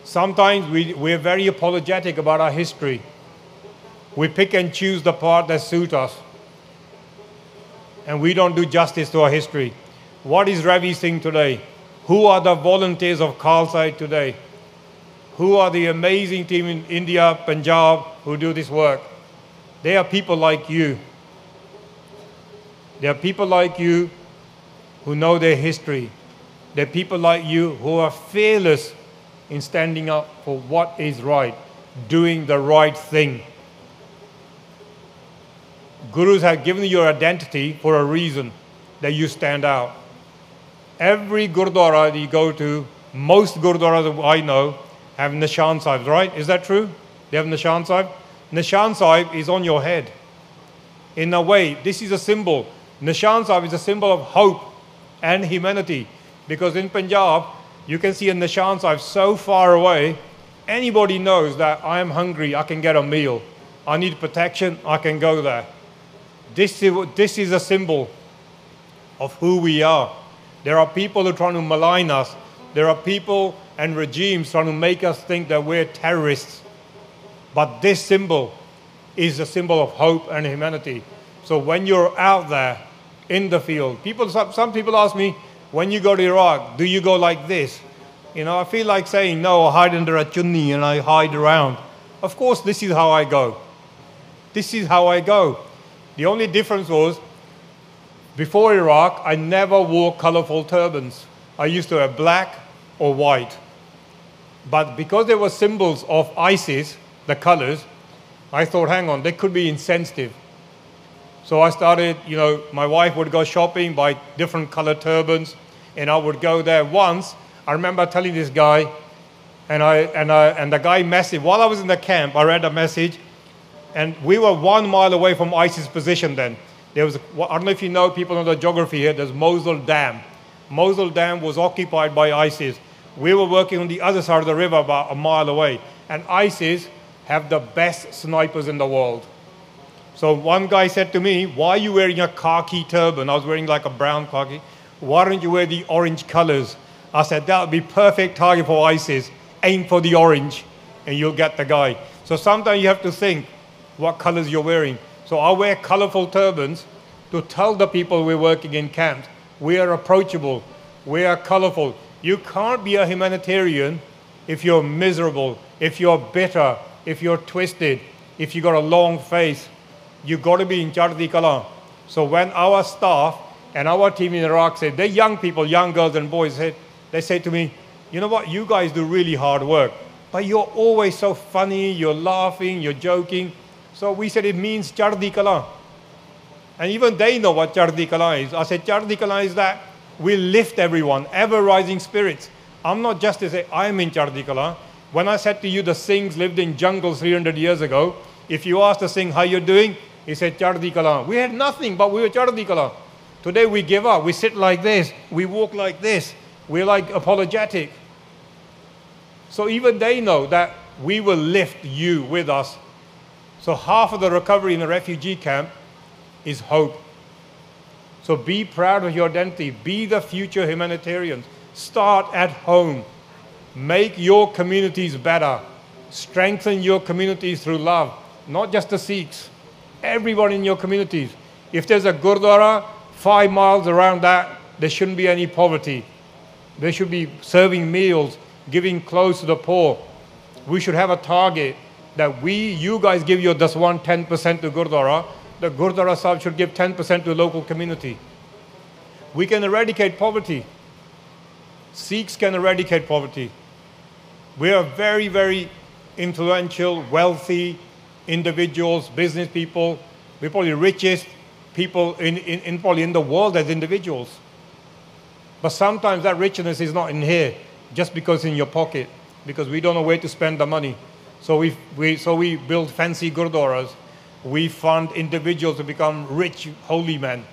Sometimes we're very apologetic about our history. We pick and choose the part that suit us. And we don't do justice to our history. What is Ravi Singh today? Who are the volunteers of Khalsa today? Who are the amazing team in India, Punjab, who do this work? They are people like you. There are people like you who know their history. There are people like you who are fearless in standing up for what is right, doing the right thing. Gurus have given you your identity for a reason, that you stand out. Every Gurdwara that you go to, most Gurdwaras that I know, have Nishan Sahib, right? Is that true? They have Nishan Sahib? Nishan Sahib is on your head. In a way, this is a symbol. Nishan Sahib is a symbol of hope and humanity. Because in Punjab, you can see a Nishan Sahib so far away, anybody knows that I am hungry, I can get a meal. I need protection, I can go there. This is a symbol of who we are. There are people who are trying to malign us. There are people and regimes trying to make us think that we're terrorists. But this symbol is a symbol of hope and humanity. So when you're out there in the field, some people ask me, when you go to Iraq, do you go like this? You know, I feel like saying, no, I hide under a chunni and I hide around. Of course, this is how I go. This is how I go. The only difference was, before Iraq, I never wore colorful turbans. I used to have black or white. But because there were symbols of ISIS, the colors, I thought, hang on, they could be insensitive. So I started, you know, my wife would go shopping, buy different colored turbans, and I would go there. Once, I remember telling this guy, and the guy messaged, while I was in the camp, I read a message, and we were 1 mile away from ISIS position then. There was, I don't know if you know, people know the geography here, there's Mosul Dam. Mosul Dam was occupied by ISIS. We were working on the other side of the river about 1 mile away. And ISIS have the best snipers in the world. So one guy said to me, why are you wearing a khaki turban? I was wearing like a brown khaki. Why don't you wear the orange colors? I said, that would be perfect target for ISIS. Aim for the orange and you'll get the guy. So sometimes you have to think what colors you're wearing. So I wear colorful turbans to tell the people we're working in camps, we are approachable, we are colorful. You can't be a humanitarian if you're miserable, if you're bitter, if you're twisted, if you got a long face. You got to be in Chardi Kala. So when our staff and our team in Iraq said, they're young people, young girls and boys, they say to me, you know what, you guys do really hard work, but you're always so funny, you're laughing, you're joking. So we said it means Chardi Kala. And even they know what Chardi Kala is. I said, Chardi Kala is that we lift everyone, ever-rising spirits. I'm not just to say, I'm in Chardi Kala. When I said to you, the Singhs lived in jungles 300 years ago, if you asked the Singh, how you doing? He said, Chardi Kala. We had nothing, but we were Chardi Kala. Today we give up. We sit like this. We walk like this. We're like apologetic. So even they know that we will lift you with us. So half of the recovery in a refugee camp is hope. So be proud of your identity. Be the future humanitarians. Start at home. Make your communities better. Strengthen your communities through love. Not just the Sikhs. Everyone in your communities. If there's a Gurdwara 5 miles around that, there shouldn't be any poverty. They should be serving meals, giving clothes to the poor. We should have a target that you guys give your Daswan 10% to Gurdwara. The Gurdwara Sahib should give 10% to the local community. We can eradicate poverty. Sikhs can eradicate poverty. We are very, very influential, wealthy individuals, business people. We're probably the richest people probably in the world as individuals. But sometimes that richness is not in here, just because it's in your pocket, because we don't know where to spend the money. So we build fancy gurdwaras. We fund individuals to become rich, holy men.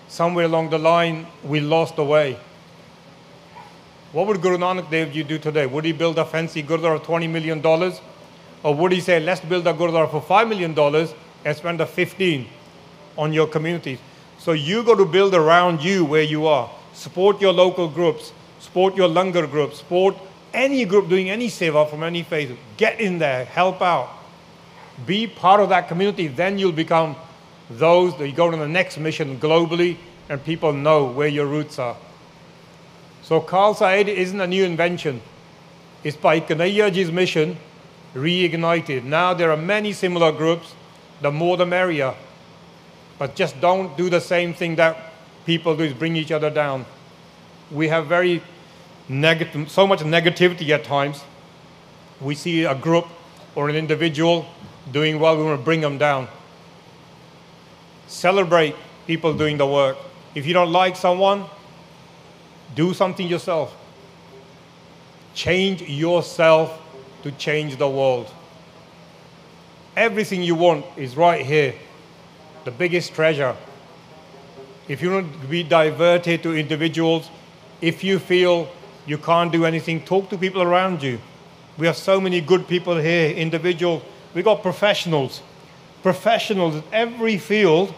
Somewhere along the line, we lost the way. What would Guru Nanak Dev Ji do today? Would he build a fancy gurdwara of $20 million? Or would he say, let's build a gurdwara for $5 million and spend the 15 on your communities? So you got to build around you where you are. Support your local groups. Support your langar groups. Support any group doing any seva from any faith. Get in there. Help out. Be part of that community. Then you'll become those that you go to the next mission globally and people know where your roots are. So Khalsa Aid isn't a new invention. It's by Kanhaiya Ji's mission reignited. Now there are many similar groups. The more the merrier. But just don't do the same thing that people do, is bring each other down. We have very negative, so much negativity at times. We see a group or an individual doing well, we want to bring them down. Celebrate people doing the work. If you don't like someone, do something yourself. Change yourself to change the world. Everything you want is right here. The biggest treasure. If you don't be diverted to individuals, if you feel you can't do anything, talk to people around you. We have so many good people here, individuals. We've got professionals. Professionals in every field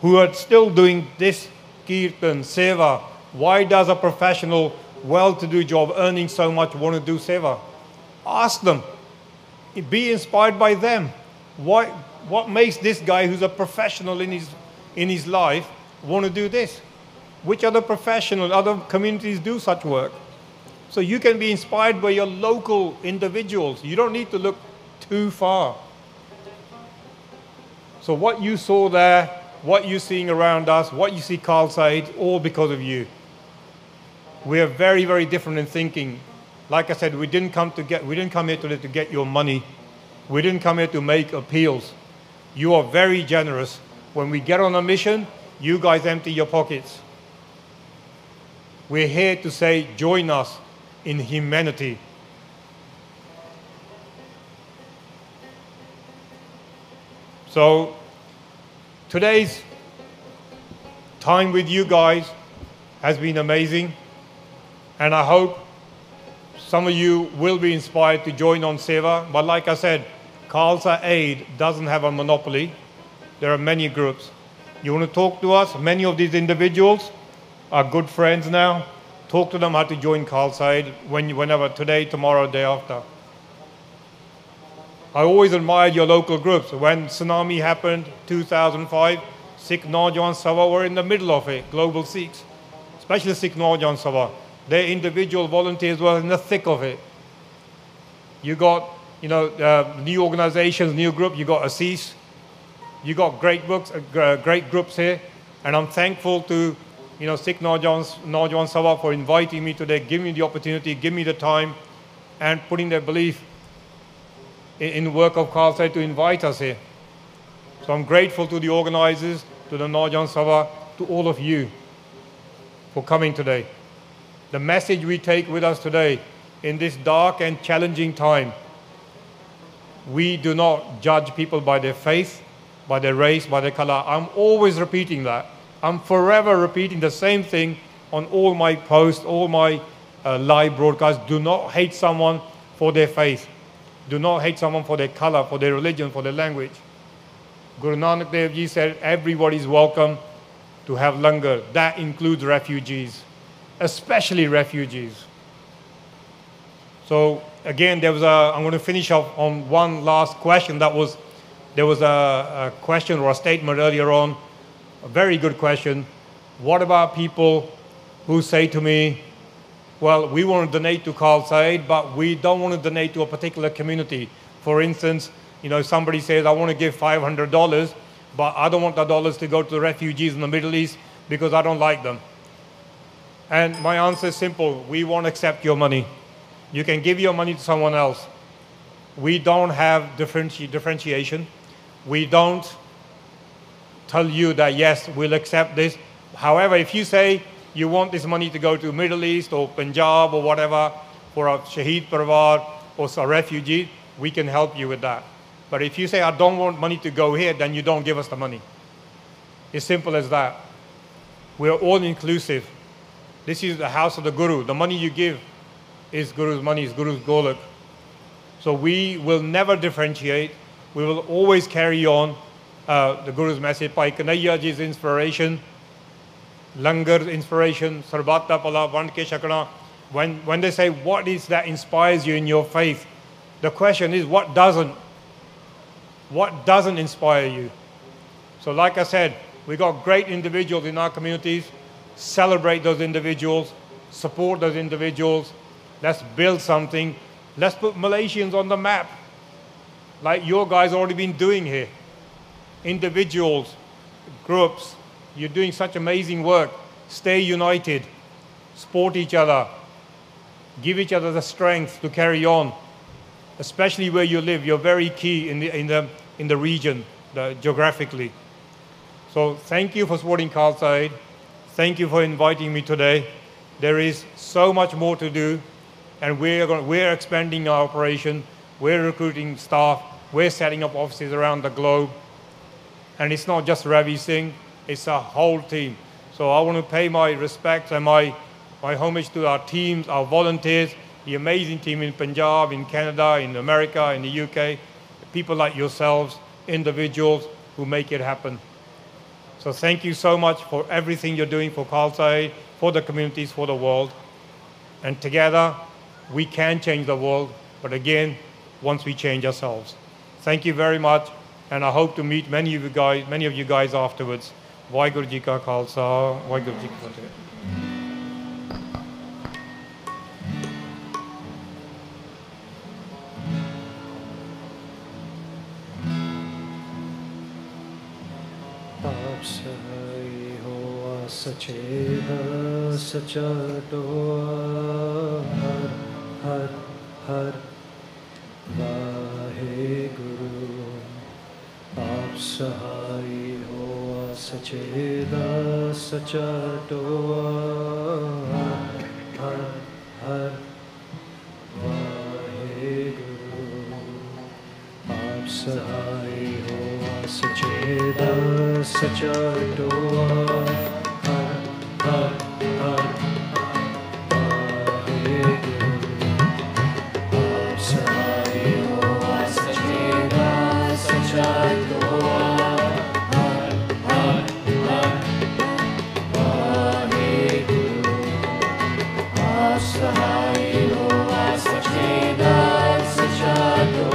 who are still doing this kirtan, seva. Why does a professional, well-to-do job, earning so much, want to do seva? Ask them. Be inspired by them. What makes this guy who's a professional in his life want to do this? Which other professional, other communities do such work? So you can be inspired by your local individuals. You don't need to look too far. So what you saw there, what you're seeing around us, what you see Khalsa Aid, all because of you. We are very, very different in thinking. Like I said, we didn't come here to get your money. We didn't come here to make appeals. You are very generous. When we get on a mission, you guys empty your pockets. We're here to say, join us in humanity. So today's time with you guys has been amazing, and I hope some of you will be inspired to join on Seva. But like I said, Khalsa Aid doesn't have a monopoly. There are many groups. You want to talk to us? Many of these individuals are good friends now. Talk to them how to join Khalsa Aid whenever, today, tomorrow, day after. I always admired your local groups. When tsunami happened, 2005, Sikh Naujawan Sabha were in the middle of it, global Sikhs, especially Sikh Naujawan Sabha. Their individual volunteers were in the thick of it. You got, new organizations, new group. You got Assis. You got great books, great groups here. And I'm thankful to, Sikh Naujawan Sabha for inviting me today, giving me the opportunity, giving me the time, and putting their belief in the work of Khalsa Aid to invite us here. So I'm grateful to the organizers, to the Naujawan Sabha, to all of you for coming today. The message we take with us today in this dark and challenging time: we do not judge people by their faith, by their race, by their color. I'm always repeating that. I'm forever repeating the same thing on all my posts, all my live broadcasts. Do not hate someone for their faith. Do not hate someone for their color, for their religion, for their language. Guru Nanak Dev Ji said everybody is welcome to have langar. That includes refugees, especially refugees. So again, I'm going to finish off on one last question. There was a question or a statement earlier on, a very good question. What about people who say to me, well, we want to donate to Khalsa Aid, but we don't want to donate to a particular community. For instance, somebody says, I want to give $500, but I don't want the dollars to go to the refugees in the Middle East because I don't like them. And my answer is simple. We won't accept your money. You can give your money to someone else. We don't have differentiation. We don't tell you that, yes, we'll accept this. However, if you say you want this money to go to Middle East or Punjab or whatever for a Shaheed Parivar or a refugee, we can help you with that. But if you say, I don't want money to go here, then you don't give us the money. It's simple as that. We're all inclusive. This is the house of the Guru. The money you give is Guru's money, is Guru's golak. So we will never differentiate. We will always carry on the Guru's message. Bhai Kanhaiya Ji's inspiration, Langar inspiration, Sarbata Pala, Vand Ke Shakana. When they say, what is that inspires you in your faith? The question is, what doesn't? What doesn't inspire you? So like I said, we got great individuals in our communities. Celebrate those individuals, support those individuals. Let's build something. Let's put Malaysians on the map, like your guys already been doing here. Individuals, groups, you're doing such amazing work. Stay united, support each other, give each other the strength to carry on, especially where you live. You're very key in the region, geographically. So thank you for supporting Khalsa Aid. Thank you for inviting me today. There is so much more to do, and we're expanding our operation. We're recruiting staff. We're setting up offices around the globe. And it's not just Ravi Singh, it's a whole team. So I want to pay my respect and my homage to our teams, our volunteers, the amazing team in Punjab, in Canada, in America, in the UK, people like yourselves, individuals who make it happen. So thank you so much for everything you're doing for Khalsa, for the communities, for the world. And together, we can change the world, but again, once we change ourselves. Thank you very much, and I hope to meet many of you guys afterwards. Waheguru Ji Ka Khalsa, Waheguru Ji Ki Fateh. आप सहाय हो सचेदा सचा हर हर हर वाहेगुरु आप सहाय हो सचेदा सचा हर हर वाहेगुरु आप सहाय हो सचेदा सचा हर हर हर वाहेगुरु आप सहाय हो सचेदा सचा हर हर हर वाहेगुरु आप सहाय हो सचेदा सचा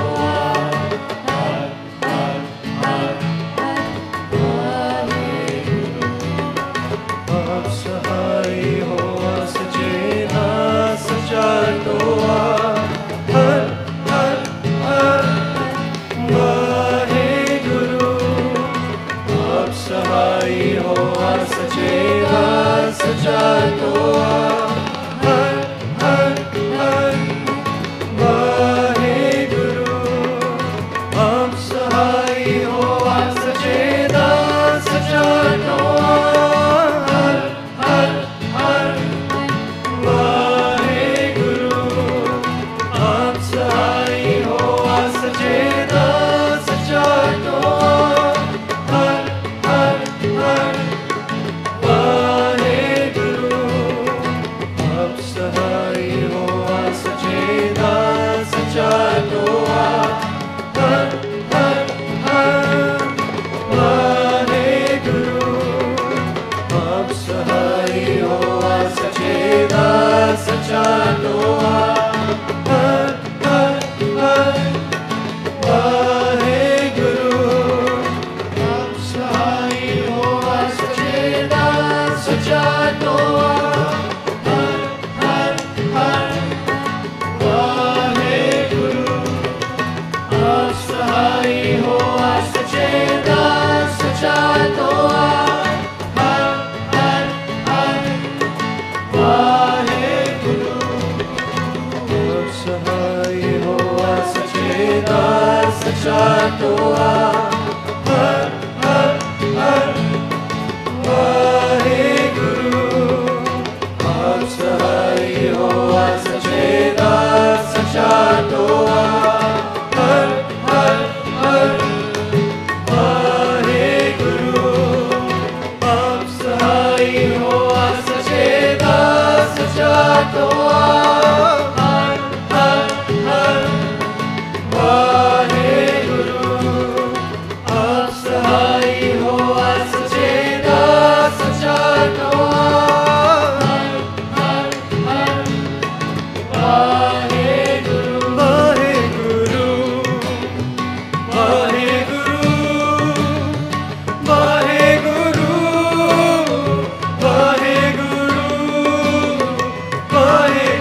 Hare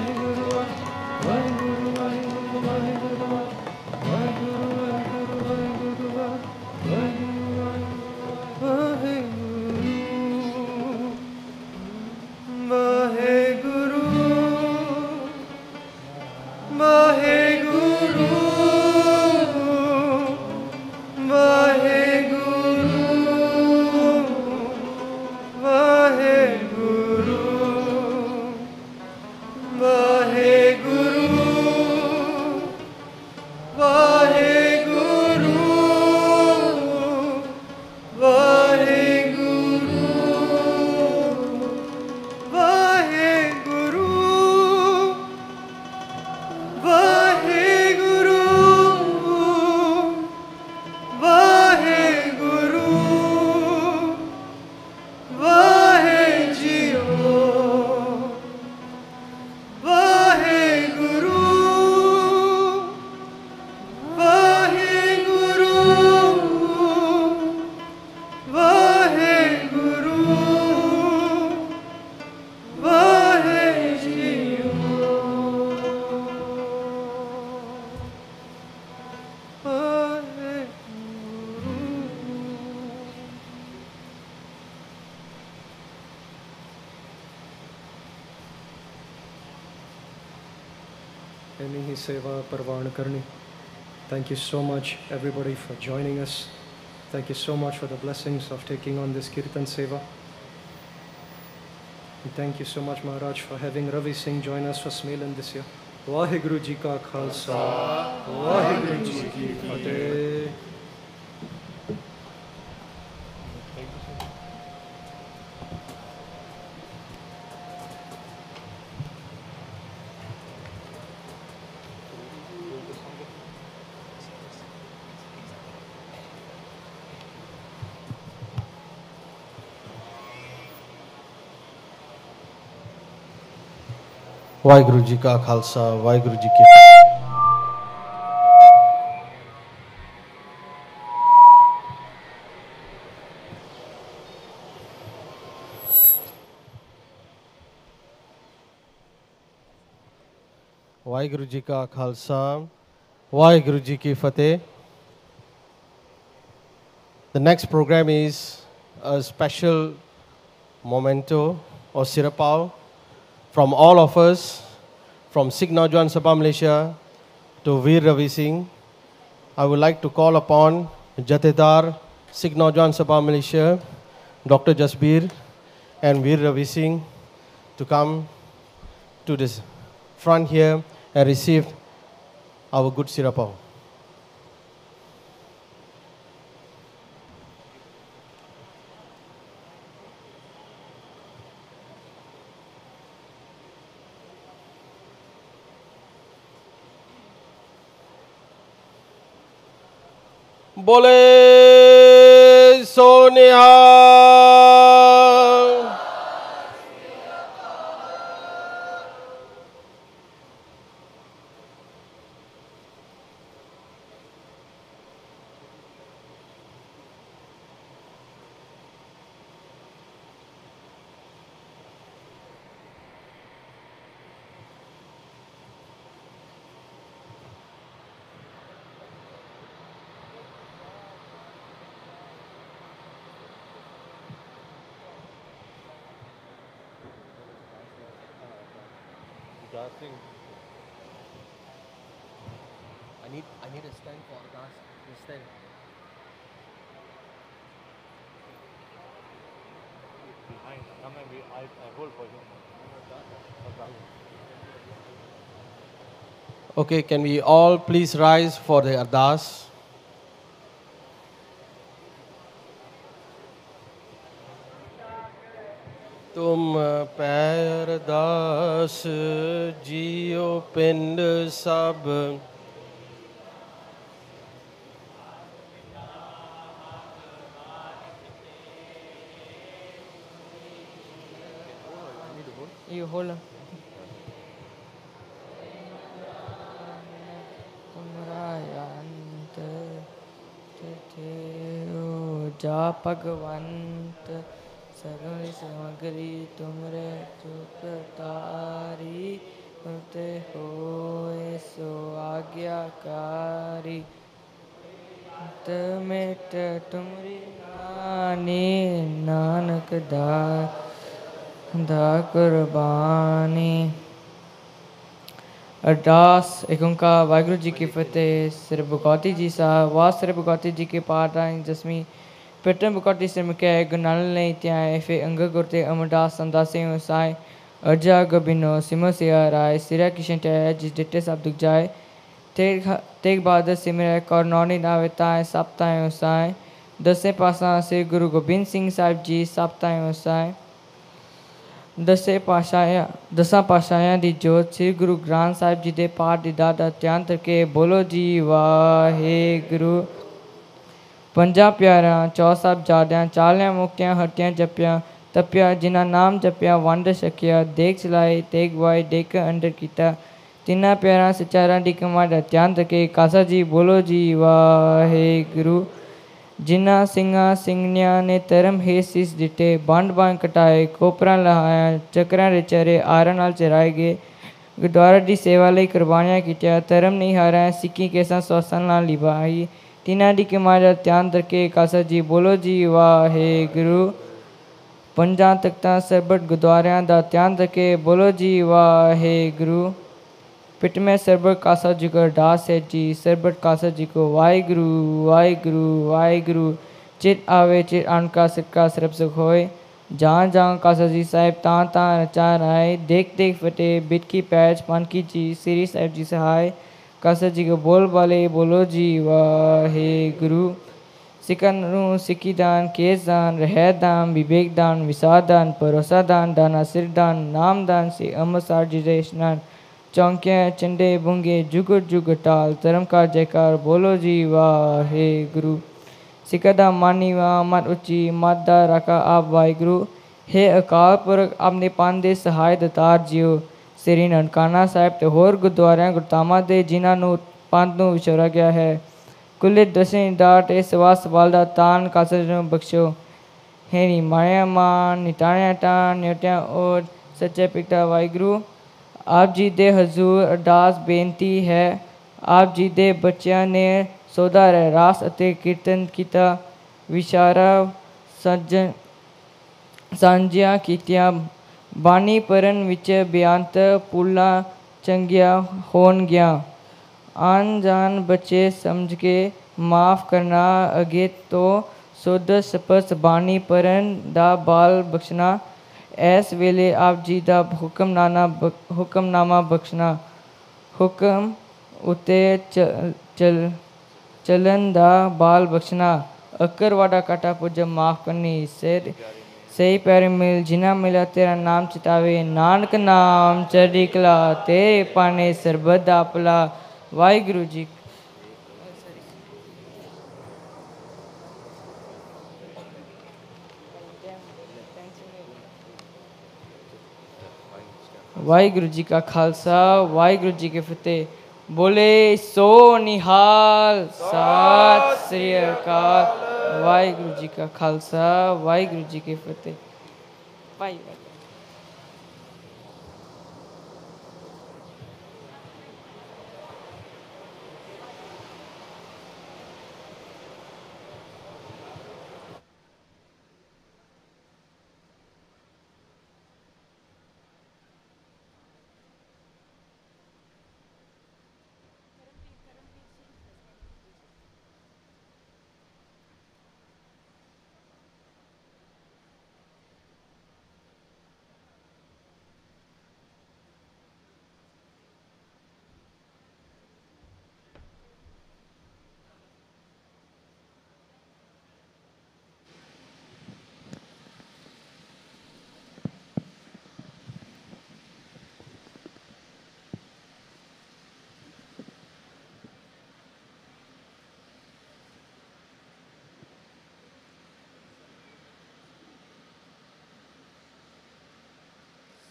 Eni seva parvan karni. Thank you so much, everybody, for joining us. Thank you so much for the blessings of taking on this Kirtan Seva. And thank you so much, Maharaj, for having Ravi Singh join us for Samelan this year. Vaheguru Ji ka Khalsa, Vaheguru Ji ki Fateh. Waheguru ji का खालसा वाहिगुरु जी की वाहिगुरु जी का खालसा वाहिगुरु जी की फतेह. The next program is a special memento or sirapao from all of us, from Sikh Naujawan Sabha Malaysia to Veer Ravi Singh. I would like to call upon Jathedar Sikh Naujawan Sabha Malaysia, Dr. Jasbir and Veer Ravi Singh to come to this front here and receive our good sirapao. बोले सोनिहाल. I need a stand for Ardas. Stand. Behind. Come and I hold for you. Okay, can we all please rise for the Ardas? तुम पैरदास जियो पिंड सब You hold on. तुमरायंत जा भगवंत सगली सामग्री तुमरे चुप तारी ते होए सो आज्ञाकारी मिट तुमरी नानी नानक दा कुर्बानी. अरदास एक ओंकार वाहिगुरु जी की फतेह. सिर भगवती जी साहब वाह सिर भगवती जी के पाठ आए जसमी पिटन भगवती से मुख्य गुनाल नहीं त्याए फिर अंग गुरते Amar Das संदासे उसाए Arja Gabino, Simosia Rai, Sira Kishante, Jidite Sabduk Jai, Take Bada Simire, Kornoni Navetai, Saptai Osai, Dase Pasa, Sri Guru Gobind Singh Sahib Ji, Saptai Osai, दसा पाशायां दी जोत श्री गुरु ग्रंथ साहिब जी दे पाठ दी दादा त्यान करके बोलो जी वाहे गुरु पंजा प्यारा चौसाब जाद्यां चालियां मुक्तियां हटियां जपियां तपिया जिन्ना नाम जपिया वंड सकिया देख चलाई तेग वाई डेक अंडर कीता तिन्ना प्यारा सचारा दी कमाई दा त्यान करके कासा जी बोलो जी वाहे गुरु जिन्ना ਸਿੰਘਾਂ ਸਿੰਘਣੀਆਂ ਨੇ ਧਰਮ ਹੇ ਸੀਸ ਦਿੱਤੇ ਵੰਡ ਬਾਂਹ ਕਟਾਏ ਕੋਪਰਾਂ ਲਹਾਇਆ ਚੱਕਰਾਂ ਦੇ ਚਰੇ ਆਰਾਂ ਨਾਲ ਚਰਾਏ ਗਏ ਗੁਰਦੁਆਰਾ ਦੀ ਸੇਵਾ ਲਈ ਕੁਰਬਾਨੀਆਂ ਕੀਤੀਆਂ ਧਰਮ ਨਹੀਂ ਹਾਰਿਆ ਸਿੱਖੀ ਕੇਸਾਂ ਸਵਾਸਾਂ ਨਾਲ ਨਿਭਾਈ ਤਿੰਨਾਂ ਦੀ ਕਮਾਈ ਦਾ ਧਿਆਨ ਕਰਕੇ ਖਾਲਸਾ ਜੀ ਬੋਲੋ ਜੀ ਵਾਹਿਗੁਰੂ ਪੰਜਾਂ ਤਖਤਾਂ ਸਰਬਤ ਗੁਰਦੁਆਰਿਆਂ ਦਾ ਧਿਆਨ ਕਰਕੇ ਬੋਲੋ ਜੀ ਵਾਹਿਗੁਰੂ पिट में सरबत कासा जी को अरदास है जी सरबत कासा जी को वाहिगुरु वाहिगुरु वाहिगुरु चित आवे चित अनका सिक्का सरब सुख होए जहाँ जहाँ कासा जी साहिब तां तां रचा राय देख देख फतेह बिट की पैच पानकी जी श्री साहिब जी सहाय कासा जी को बोल वाले बोलो जी वाहिगुरु सिकंदरू सिक्की दान केस दान रहत दान विवेक दान विसार दान भरोसा दान दाना सिर दान नाम दान से अमरसार जी रे स्नान चौंकिया चंडे बुंगे जुगट जुगट टाल धर्म का जयकार बोलो जी वाहे गुरु सिकदा मानी वा मत उची मत दा रखा आप वाहिगुरु हे अकाल पुरख अपने पांदे सहाय दतार जियो श्री ननकाना साहिब ते होर गुरुद्वारियां गुरतामा दे जिन्हां नूं पंथ नूं विछोड़ा गया है कुल्ले दसें डाट ए सवा सवाल दा तान कासर नूं बख्शो हे नी माया मान निताणिया टान न्योटिया और सच्चे पिता वाहिगुरु आप जी दे हजूर अरदास बेनती है आप जी दे बच्चियां ने सौदा रहरास अते कीर्तन कीता विचारा सज्जन सांझियां कीतियां बानी परन विच बेअंत पुला चंगिया होन गया आन जान बच्चे समझ के माफ़ करना अगे तो सुध सपस बानी परन दा बाल बख्शना ऐस वेले आप जी दा हुक्मनामा बख्शना हुक्म उते चलन दा बाल बख्शना अकर वाडा काटा पुज माफ करनी सही पैर मिल जिना मिला तेरा नाम चितावे नानक नाम चढ़ी कला तेरे पाने सरबत दा भला वाहिगुरु जी वाहिगुरु जी का खालसा वाहिगुरु जी के फतेह बोले सो निहाल सत श्री अकाल वाहिगुरु जी का खालसा वाहिगुरु जी के फतेह भाई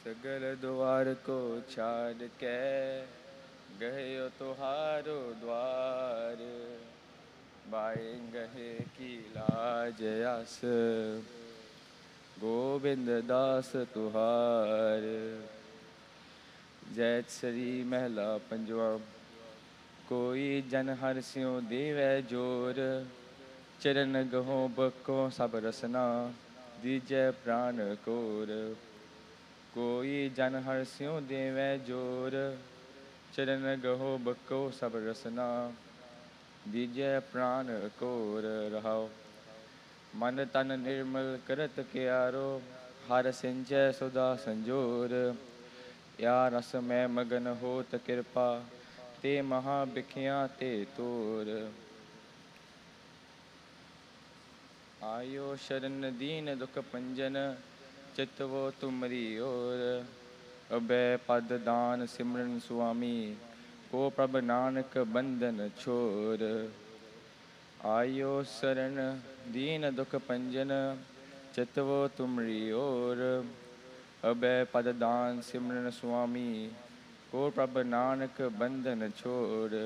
सगल द्वार को छाड़ के गयो तुहारो द्वार बाए गहे की लाज आस गोविंद दास तुहार जैत श्री महला पंजवा कोई जन हर स्यों देवै जोर चरण गहो बको सब रसना दीजै प्राण कोर कोई जन हर स्यों देवै जोर चरण गहो बको सब रसना दीजै प्राण कोर रहाओ मन तन निर्मल करत क्यारो हर सिंचय सुधा संजोर या रस में मगन होत कृपा ते महा बिखिया ते तोर आयो शरण दीन दुख पंजन चितवो तुमरी ओर अभय पद दान सिमरन स्वामी को प्रभ नानक बंधन छोर आयो शरण दीन दुख पंजन चितवो तुमरी ओर अभय पद दान सिमरन स्वामी को प्रभ नानक बंधन छोर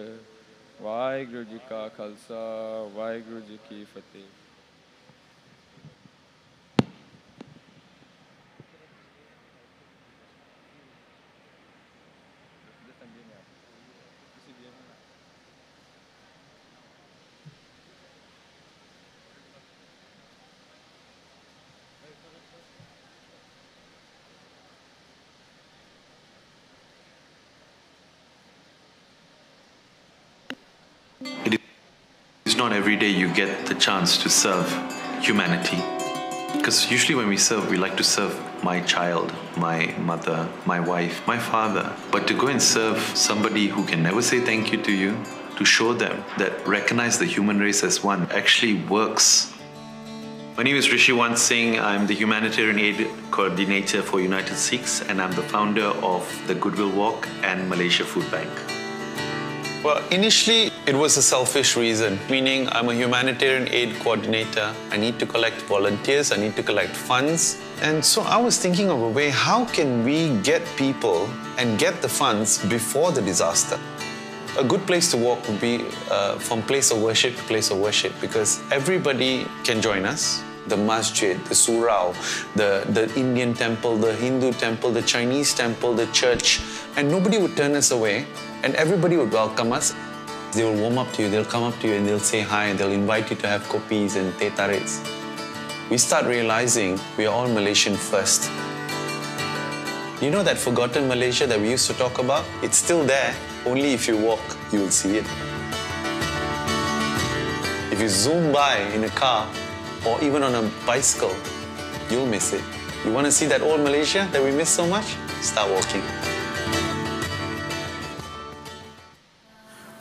वाहिगुरु जी का खालसा वाहिगुरु जी की फतेह। It's not every day you get the chance to serve humanity. Because usually when we serve, we like to serve my child, my mother, my wife, my father. But to go and serve somebody who can never say thank you to you, to show them that recognize the human race as one actually works. My name is Singh. I'm the Humanitarian Aid Coordinator for United Sikhs, and I'm the founder of the Goodwill Walk and Malaysia Food Bank. Well, initially it was a selfish reason, meaning I'm a humanitarian aid coordinator. I need to collect volunteers, I need to collect funds. And so I was thinking of a way, how can we get people and get the funds before the disaster? A good place to walk would be from place of worship to place of worship, because everybody can join us. The masjid, the surau, the Indian temple, the Hindu temple, the Chinese temple, the church, and nobody would turn us away, and everybody would welcome us. They will warm up to you, they'll come up to you and they'll say hi, and they'll invite you to have kopis and teh tarets. We start realizing we are all Malaysian first. You know that forgotten Malaysia that we used to talk about? It's still there, only if you walk, you will see it. If you zoom by in a car, or even on a bicycle, you'll miss it. You want to see that old Malaysia that we miss so much? Start walking.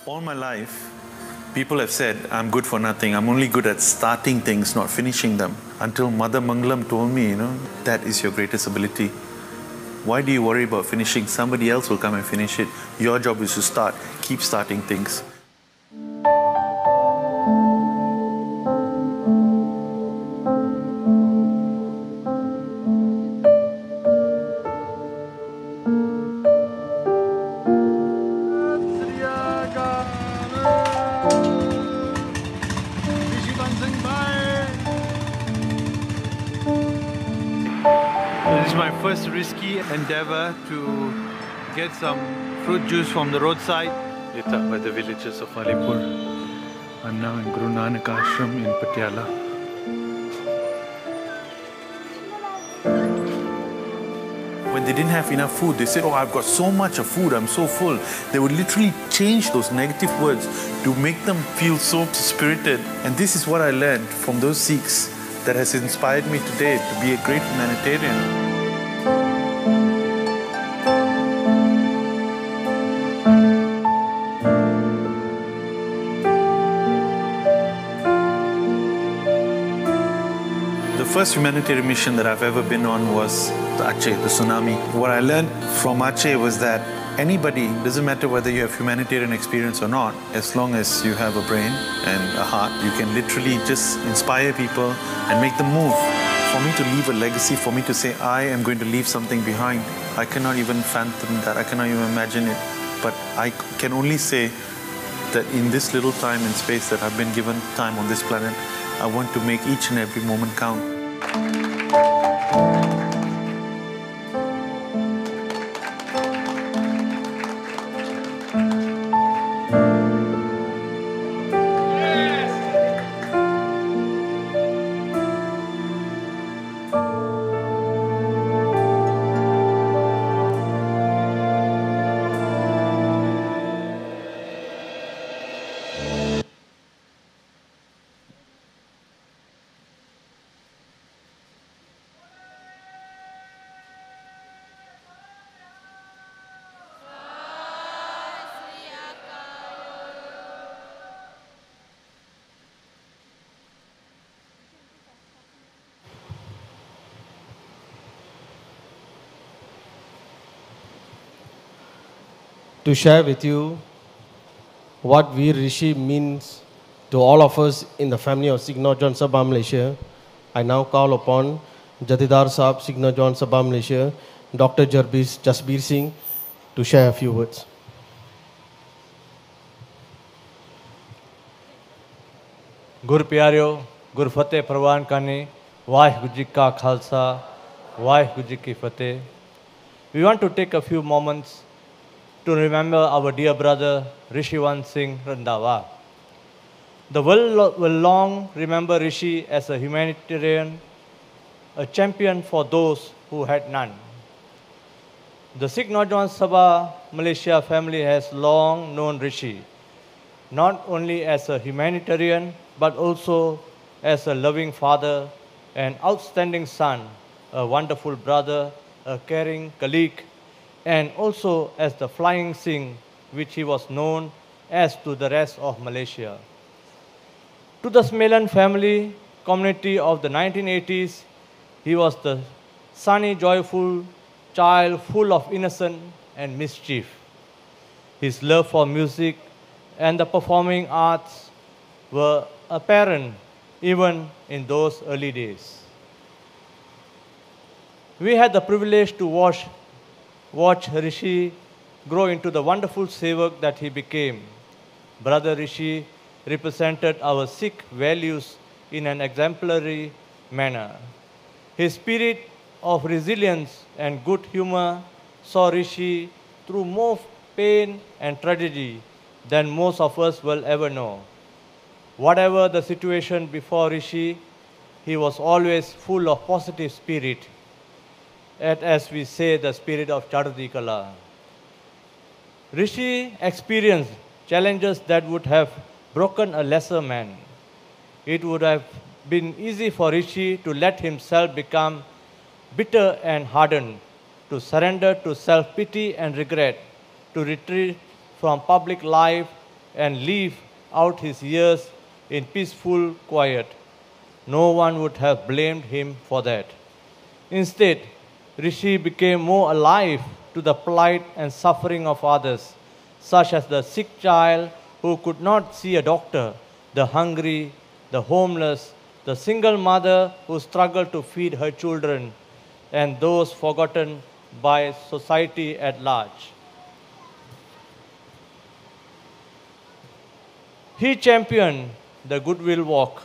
All my life, people have said, I'm good for nothing. I'm only good at starting things, not finishing them. Until Mother Mangalam told me, that is your greatest ability. Why do you worry about finishing? Somebody else will come and finish it. Your job is to start. Keep starting things. This is my first risky endeavor to get some fruit juice from the roadside, lit up by the villagers of Alipur. I'm now in Guru Nanak Ashram in Patiala. When they didn't have enough food, they said, oh, I've got so much of food, I'm so full. They would literally change those negative words to make them feel so spirited. And this is what I learned from those Sikhs that has inspired me today to be a great humanitarian. The first humanitarian mission that I've ever been on was the Aceh, the tsunami. What I learned from Aceh was that anybody, doesn't matter whether you have humanitarian experience or not, as long as you have a brain and a heart, you can literally just inspire people and make them move. For me to leave a legacy, for me to say I am going to leave something behind, I cannot even fathom that, I cannot even imagine it. But I can only say that in this little time and space that I've been given time on this planet, I want to make each and every moment count. to share with you what Veer Rishi means to all of us in the family of Singh John Sabha Malaysia. I now call upon Jathedar Sahib, Singh John Sabha Malaysia, Dr. Jasbir Singh, to share a few words. गुर प्यारियो गुर फतेह प्रवान करनी वाहिगुरु जी का खालसा वाहिगुरु जी की फतेह. We want to take a few moments to remember our dear brother Rishiwan Singh Randawa. The world will long remember Rishi as a humanitarian, a champion for those who had none. The Sikh Naujawan Sabha Malaysia family has long known Rishi, not only as a humanitarian, but also as a loving father, an outstanding son, a wonderful brother, a caring colleague, and also as the Flying Singh, which he was known as to the rest of Malaysia. To the Samelan family community of the 1980s, he was the sunny, joyful child full of innocence and mischief. His love for music and the performing arts were apparent even in those early days. We had the privilege to watch Rishi grow into the wonderful sevak that he became. Brother Rishi represented our Sikh values in an exemplary manner. His spirit of resilience and good humor saw Rishi through more pain and tragedy than most of us will ever know. Whatever the situation before Rishi, he was always full of positive spirit, and as we say, the spirit of Chardi Kala. Rishi experienced challenges that would have broken a lesser man. It would have been easy for Rishi to let himself become bitter and hardened, to surrender to self-pity and regret, to retreat from public life and live out his years in peaceful quiet. No one would have blamed him for that. Instead, Rishi became more alive to the plight and suffering of others, such as the sick child who could not see a doctor, the hungry, the homeless, the single mother who struggled to feed her children, and those forgotten by society at large. He championed the Goodwill Walk,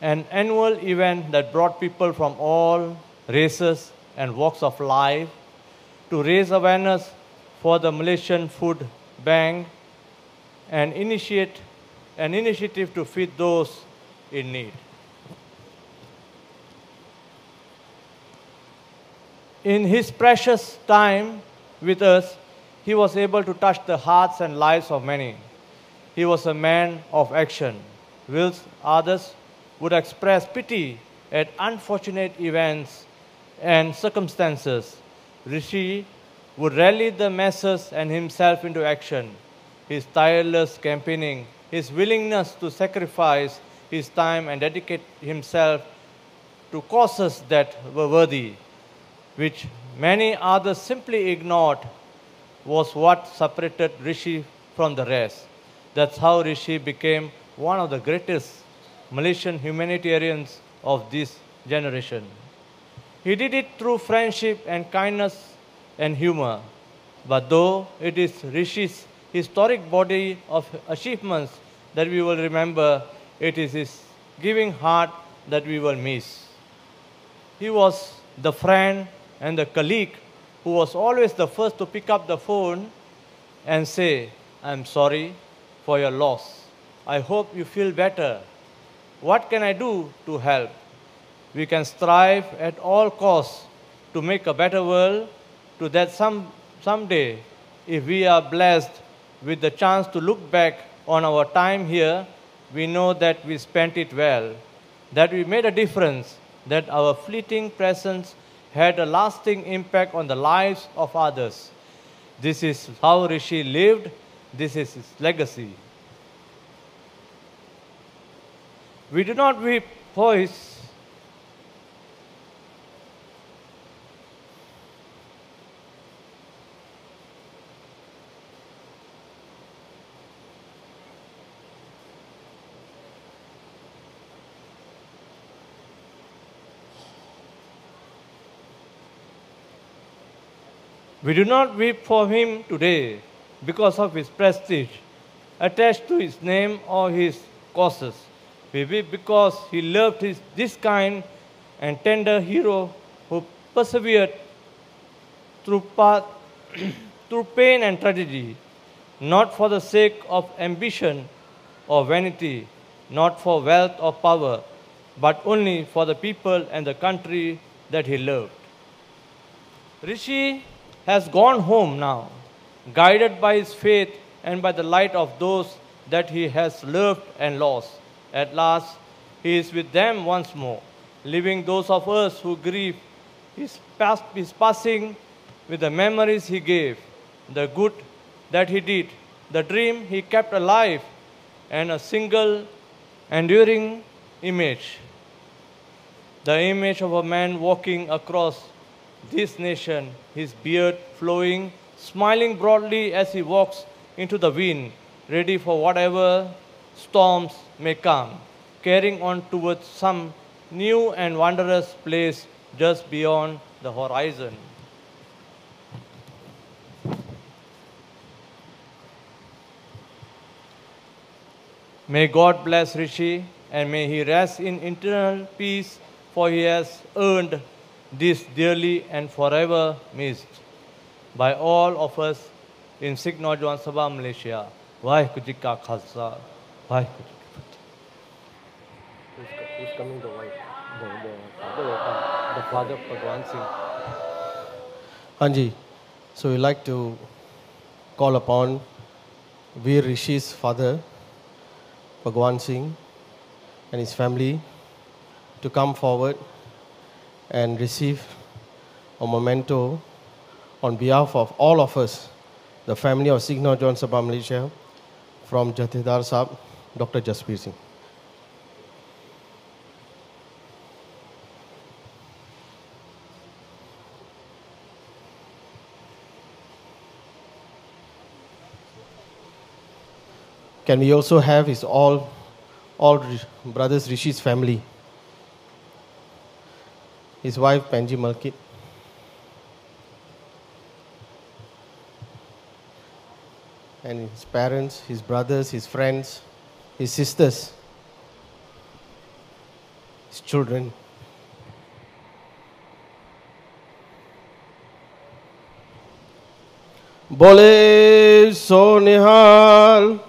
an annual event that brought people from all races and walks of life to raise awareness for the Malaysian Food Bank and initiate an initiative to feed those in need. In his precious time with us, he was able to touch the hearts and lives of many. He was a man of action, whilst others would express pity at unfortunate events and circumstances. Rishi would rally the masses and himself into action. His tireless campaigning, his willingness to sacrifice his time and dedicate himself to causes that were worthy, which many others simply ignored, was what separated Rishi from the rest. That's how Rishi became one of the greatest Malaysian humanitarians of this generation. He did it through friendship and kindness and humor. But though it is Rishi's historic body of achievements that we will remember, it is his giving heart that we will miss. He was the friend and the colleague who was always the first to pick up the phone and say, "I'm sorry for your loss. I hope you feel better. What can I do to help?" We can strive at all costs to make a better world, to that someday, if we are blessed with the chance to look back on our time here, we know that we spent it well, that we made a difference, that our fleeting presence had a lasting impact on the lives of others. This is how Rishi lived. This is his legacy. We do not weep for his We do not weep for him today because of his prestige attached to his name or his causes. We weep because he loved this kind and tender hero who persevered through path, through pain and tragedy, not for the sake of ambition or vanity, not for wealth or power, but only for the people and the country that he loved. Rishi has gone home now, guided by his faith and by the light of those that he has loved and lost. At last, he is with them once more, leaving those of us who grieve his passing with the memories he gave, the good that he did, the dream he kept alive, and a single enduring image. The image of a man walking across this nation, his beard flowing, smiling broadly as he walks into the wind, ready for whatever storms may come, carrying on towards some new and wondrous place just beyond the horizon. May God bless Rishi and may he rest in eternal peace, for he has earned this dearly and forever missed by all of us in Sikh Naujawan Sabha Malaysia. Vaheguru Ji Ka Khalsa, Vaheguru Ji Ki Fateh. Who's coming? The wife, the father of Bhagwan Singh. Hanji, so we like to call upon Veer Rishi's father, Bhagwan Singh, and his family to come forward and receive a memento on behalf of all of us, the family of Sikh Naujawan Sabha Malaysia, from Jathedar Sahab, Dr. Jasbir Singh. Can we also have his all brothers Rishi's family? His wife Panji Malkit, and his parents, his brothers, his friends, his sisters, his children. Bole so nihal.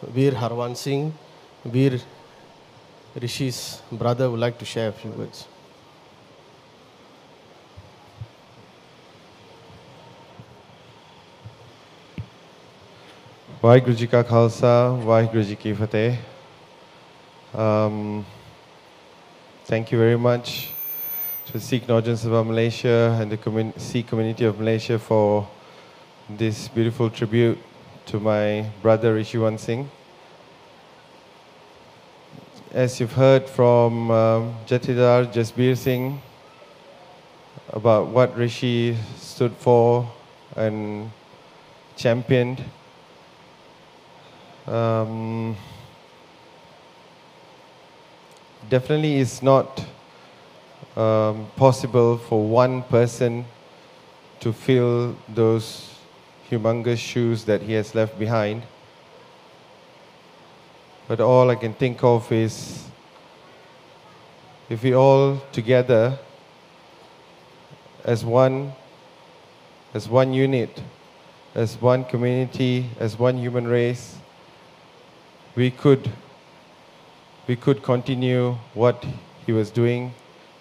Veer Harwan Singh, Veer Rishi's brother, would like to share a few words. Vaheguru Ji Ka Khalsa, Vaheguru Ji Ki Fateh. Thank you very much to Sikh Naujawan Sabha Malaysia and the Sikh community of Malaysia for this beautiful tribute to my brother Rishiwan Singh. As you've heard from Jathedar Jasbir Singh about what Rishi stood for and championed, definitely it's not possible for one person to fill those humongous shoes that he has left behind. But all I can think of is if we all together as one unit, as one community, as one human race, we could continue what he was doing.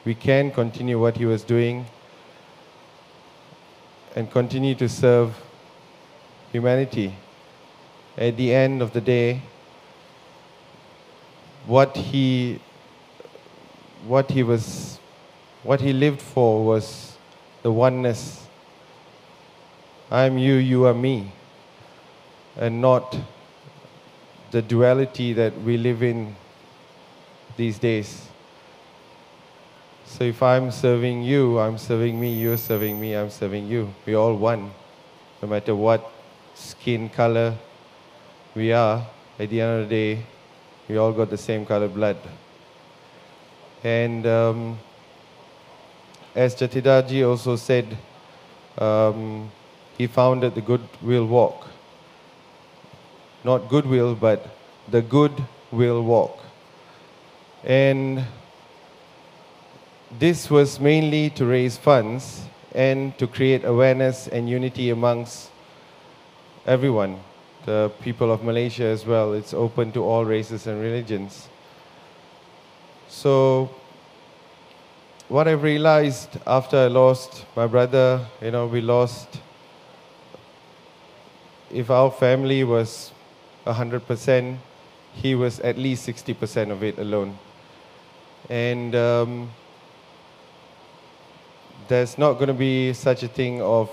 We can continue what he was doing and continue to serve humanity. At the end of the day, what he lived for was the oneness. I'm you, you are me, and not the duality that we live in these days. So if I'm serving you, I'm serving me, you're serving me, I'm serving you. We're all one. No matter what skin color we are, at the end of the day, we all got the same color blood. And as Jathidaji also said, he founded the Goodwill Walk. Not goodwill, but the Goodwill Walk. And this was mainly to raise funds and to create awareness and unity amongst everyone, the people of Malaysia as well. It's open to all races and religions. So what I've realized after I lost my brother, we lost, if our family was 100%, he was at least 60% of it alone. And there's not going to be such a thing of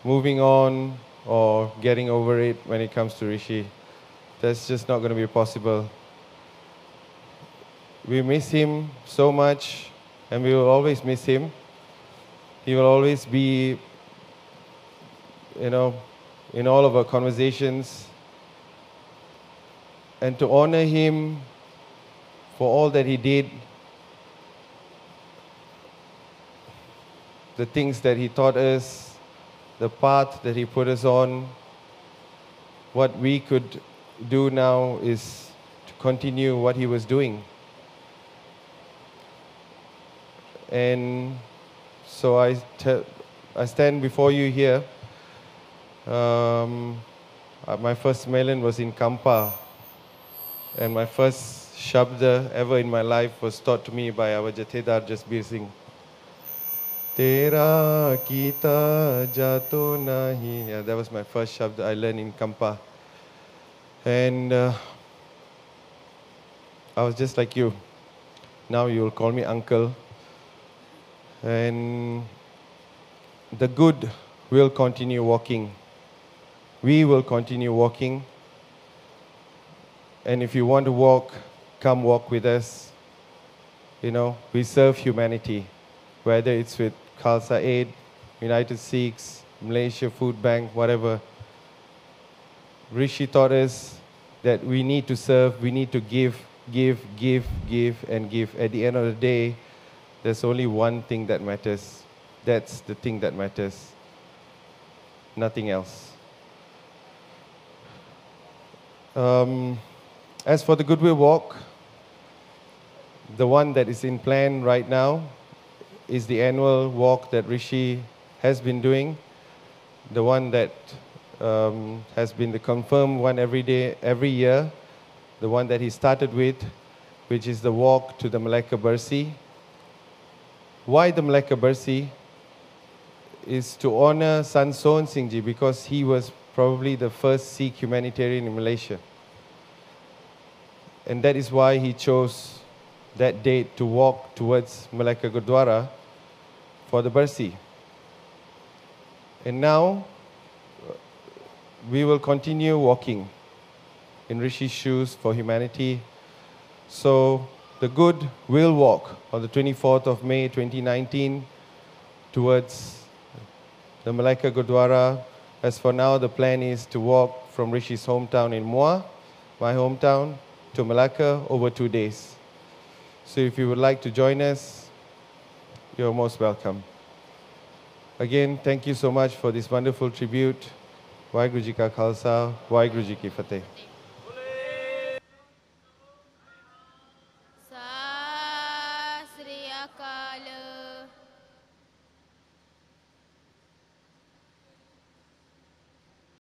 moving on or getting over it when it comes to Rishi. That's just not going to be possible. We miss him so much, and we will always miss him. He will always be, in all of our conversations. And to honor him for all that he did, the things that he taught us, the path that he put us on, what we could do now is to continue what he was doing. And so I stand before you here. My first Samelan was in Kampa, and my first Shabda ever in my life was taught to me by our Jathedar Jasbir Singh. Tera kita jato nahi. Yeah, that was my first Shabda I learned in Kampa. And I was just like you. Now you will call me uncle. And the good will continue walking. We will continue walking. And if you want to walk, come walk with us. We serve humanity, whether it's with Khalsa Aid, United Sikhs, Malaysia Food Bank, whatever. Rishi taught us that we need to serve, we need to give, and give. At the end of the day, there's only one thing that matters. That's the thing that matters. Nothing else. As for the Goodwill Walk, the one that is in plan right now is the annual walk that Rishi has been doing, the one that has been the confirmed one every year, the one that he started with, which is the walk to the Malacca Bersi. Why the Malacca Bersi? Is to honor San Son Singh Ji, because he was probably the first Sikh humanitarian in Malaysia. And that is why he chose that date to walk towards Malacca Gurdwara for the Bersi. And now, we will continue walking in Rishi's shoes for humanity. So, the good will walk on the 24th of May 2019 towards the Malacca Gurdwara. As for now, the plan is to walk from Rishi's hometown in Muar, my hometown, to Malacca over 2 days. So if you would like to join us, you're most welcome. Again, thank you so much for this wonderful tribute. Waheguru Ji Ka Khalsa, Waheguru Ji Ki Fateh.